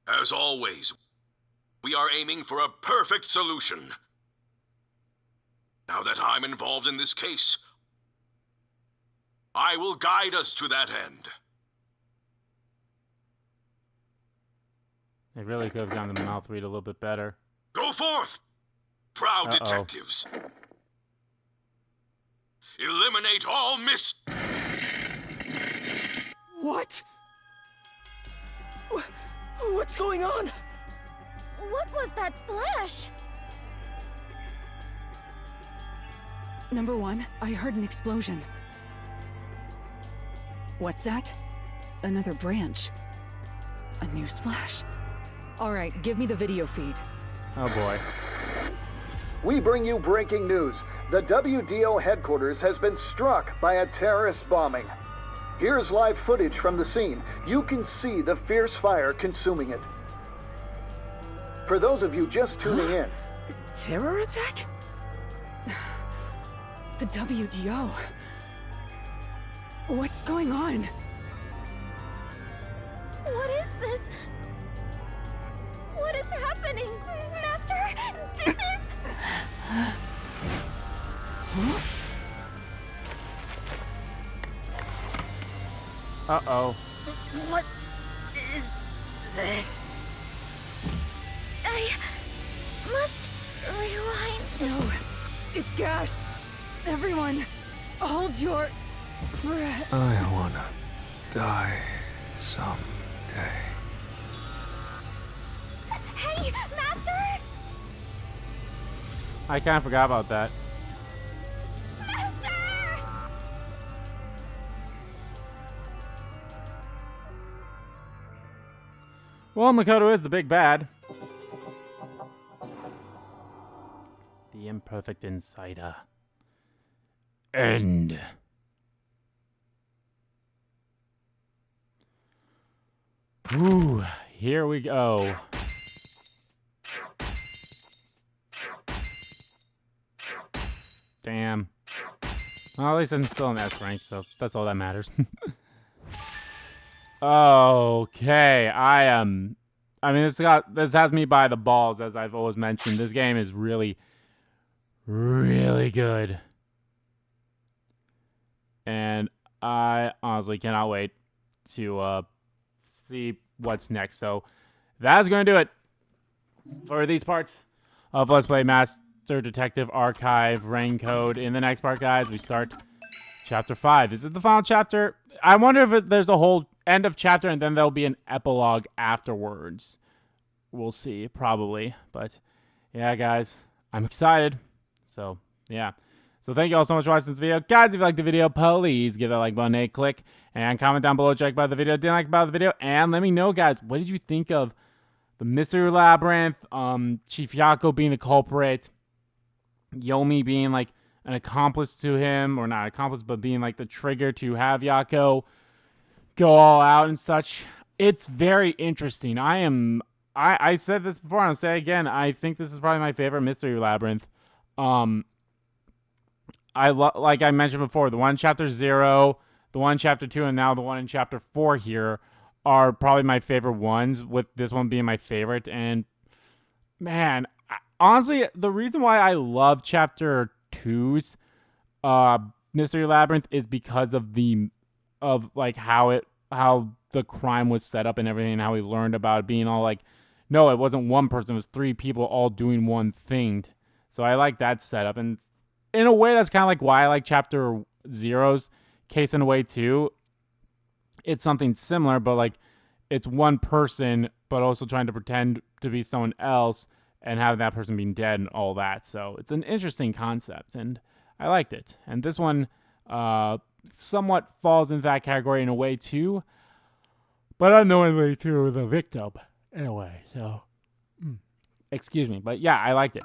As always, we are aiming for a perfect solution. Now that I'm involved in this case, I will guide us to that end. They really could have gotten the mouth read a little bit better. Go forth, proud detectives. Eliminate all What? What's going on? What was that flash? Number 1, I heard an explosion. What's that? Another branch. A news flash. Alright, give me the video feed. Oh boy. We bring you breaking news. The WDO headquarters has been struck by a terrorist bombing. Here's live footage from the scene. You can see the fierce fire consuming it. For those of you just tuning in. Terror attack? The WDO. What's going on? What is is happening? Master, this is... Uh-oh. What is this? I must rewind. No, it's gas. Everyone, hold your breath. I wanna die someday. Hey, Master! I kind of forgot about that. Master! Well, Makoto is the big bad. The imperfect insider. End. Ooh, here we go. Damn. Well, at least I'm still in S rank, so that's all that matters. Okay, I mean, this has me by the balls, as I've always mentioned. This game is really, really good, and I honestly cannot wait to see what's next. So that's going to do it for these parts of Let's Play Master Detective Archive Rain Code. In the next part, guys, we start Chapter 5. Is it the final chapter? I wonder if there's a whole end of chapter and then there'll be an epilogue afterwards. We'll see, probably. But yeah, guys, I'm excited. So yeah. So thank you all so much for watching this video. Guys, if you liked the video, please give that like button a click and comment down below, check about the video, didn't like about the video, and let me know, guys, what did you think of the Mystery Labyrinth, Chief Yako being the culprit, Yomi being like an accomplice to him, or not accomplice, but being like the trigger to have Yako go all out and such. It's very interesting. I said this before, and I'll say it again. I think this is probably my favorite Mystery Labyrinth. Like I mentioned before, the one in Chapter 0, the one in Chapter 2, and now the one in Chapter 4 here are probably my favorite ones, with this one being my favorite. And man, honestly, the reason why I love Chapter 2's Mystery Labyrinth is because of like how the crime was set up and everything, and how we learned about it being all like, no, it wasn't one person, it was 3 people all doing one thing. So I like that setup, and in a way that's kind of like why I like Chapter 0's case in a way too. It's something similar, but like it's one person but also trying to pretend to be someone else and have that person being dead and all that. So it's an interesting concept, and I liked it. And this one somewhat falls into that category in a way too, but unknowingly to the victim in a way. So excuse me, but yeah, I liked it.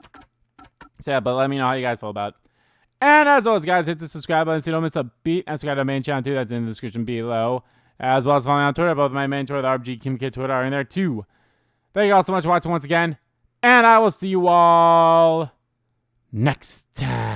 So yeah, but let me know how you guys feel about it. And as always, guys, hit the subscribe button so you don't miss a beat, and subscribe to the main channel too. That's in the description below, as well as follow me on Twitter. Both my main Twitter, the RBG Kim Kid Twitter, are in there too. Thank you all so much for watching once again, and I will see you all next time.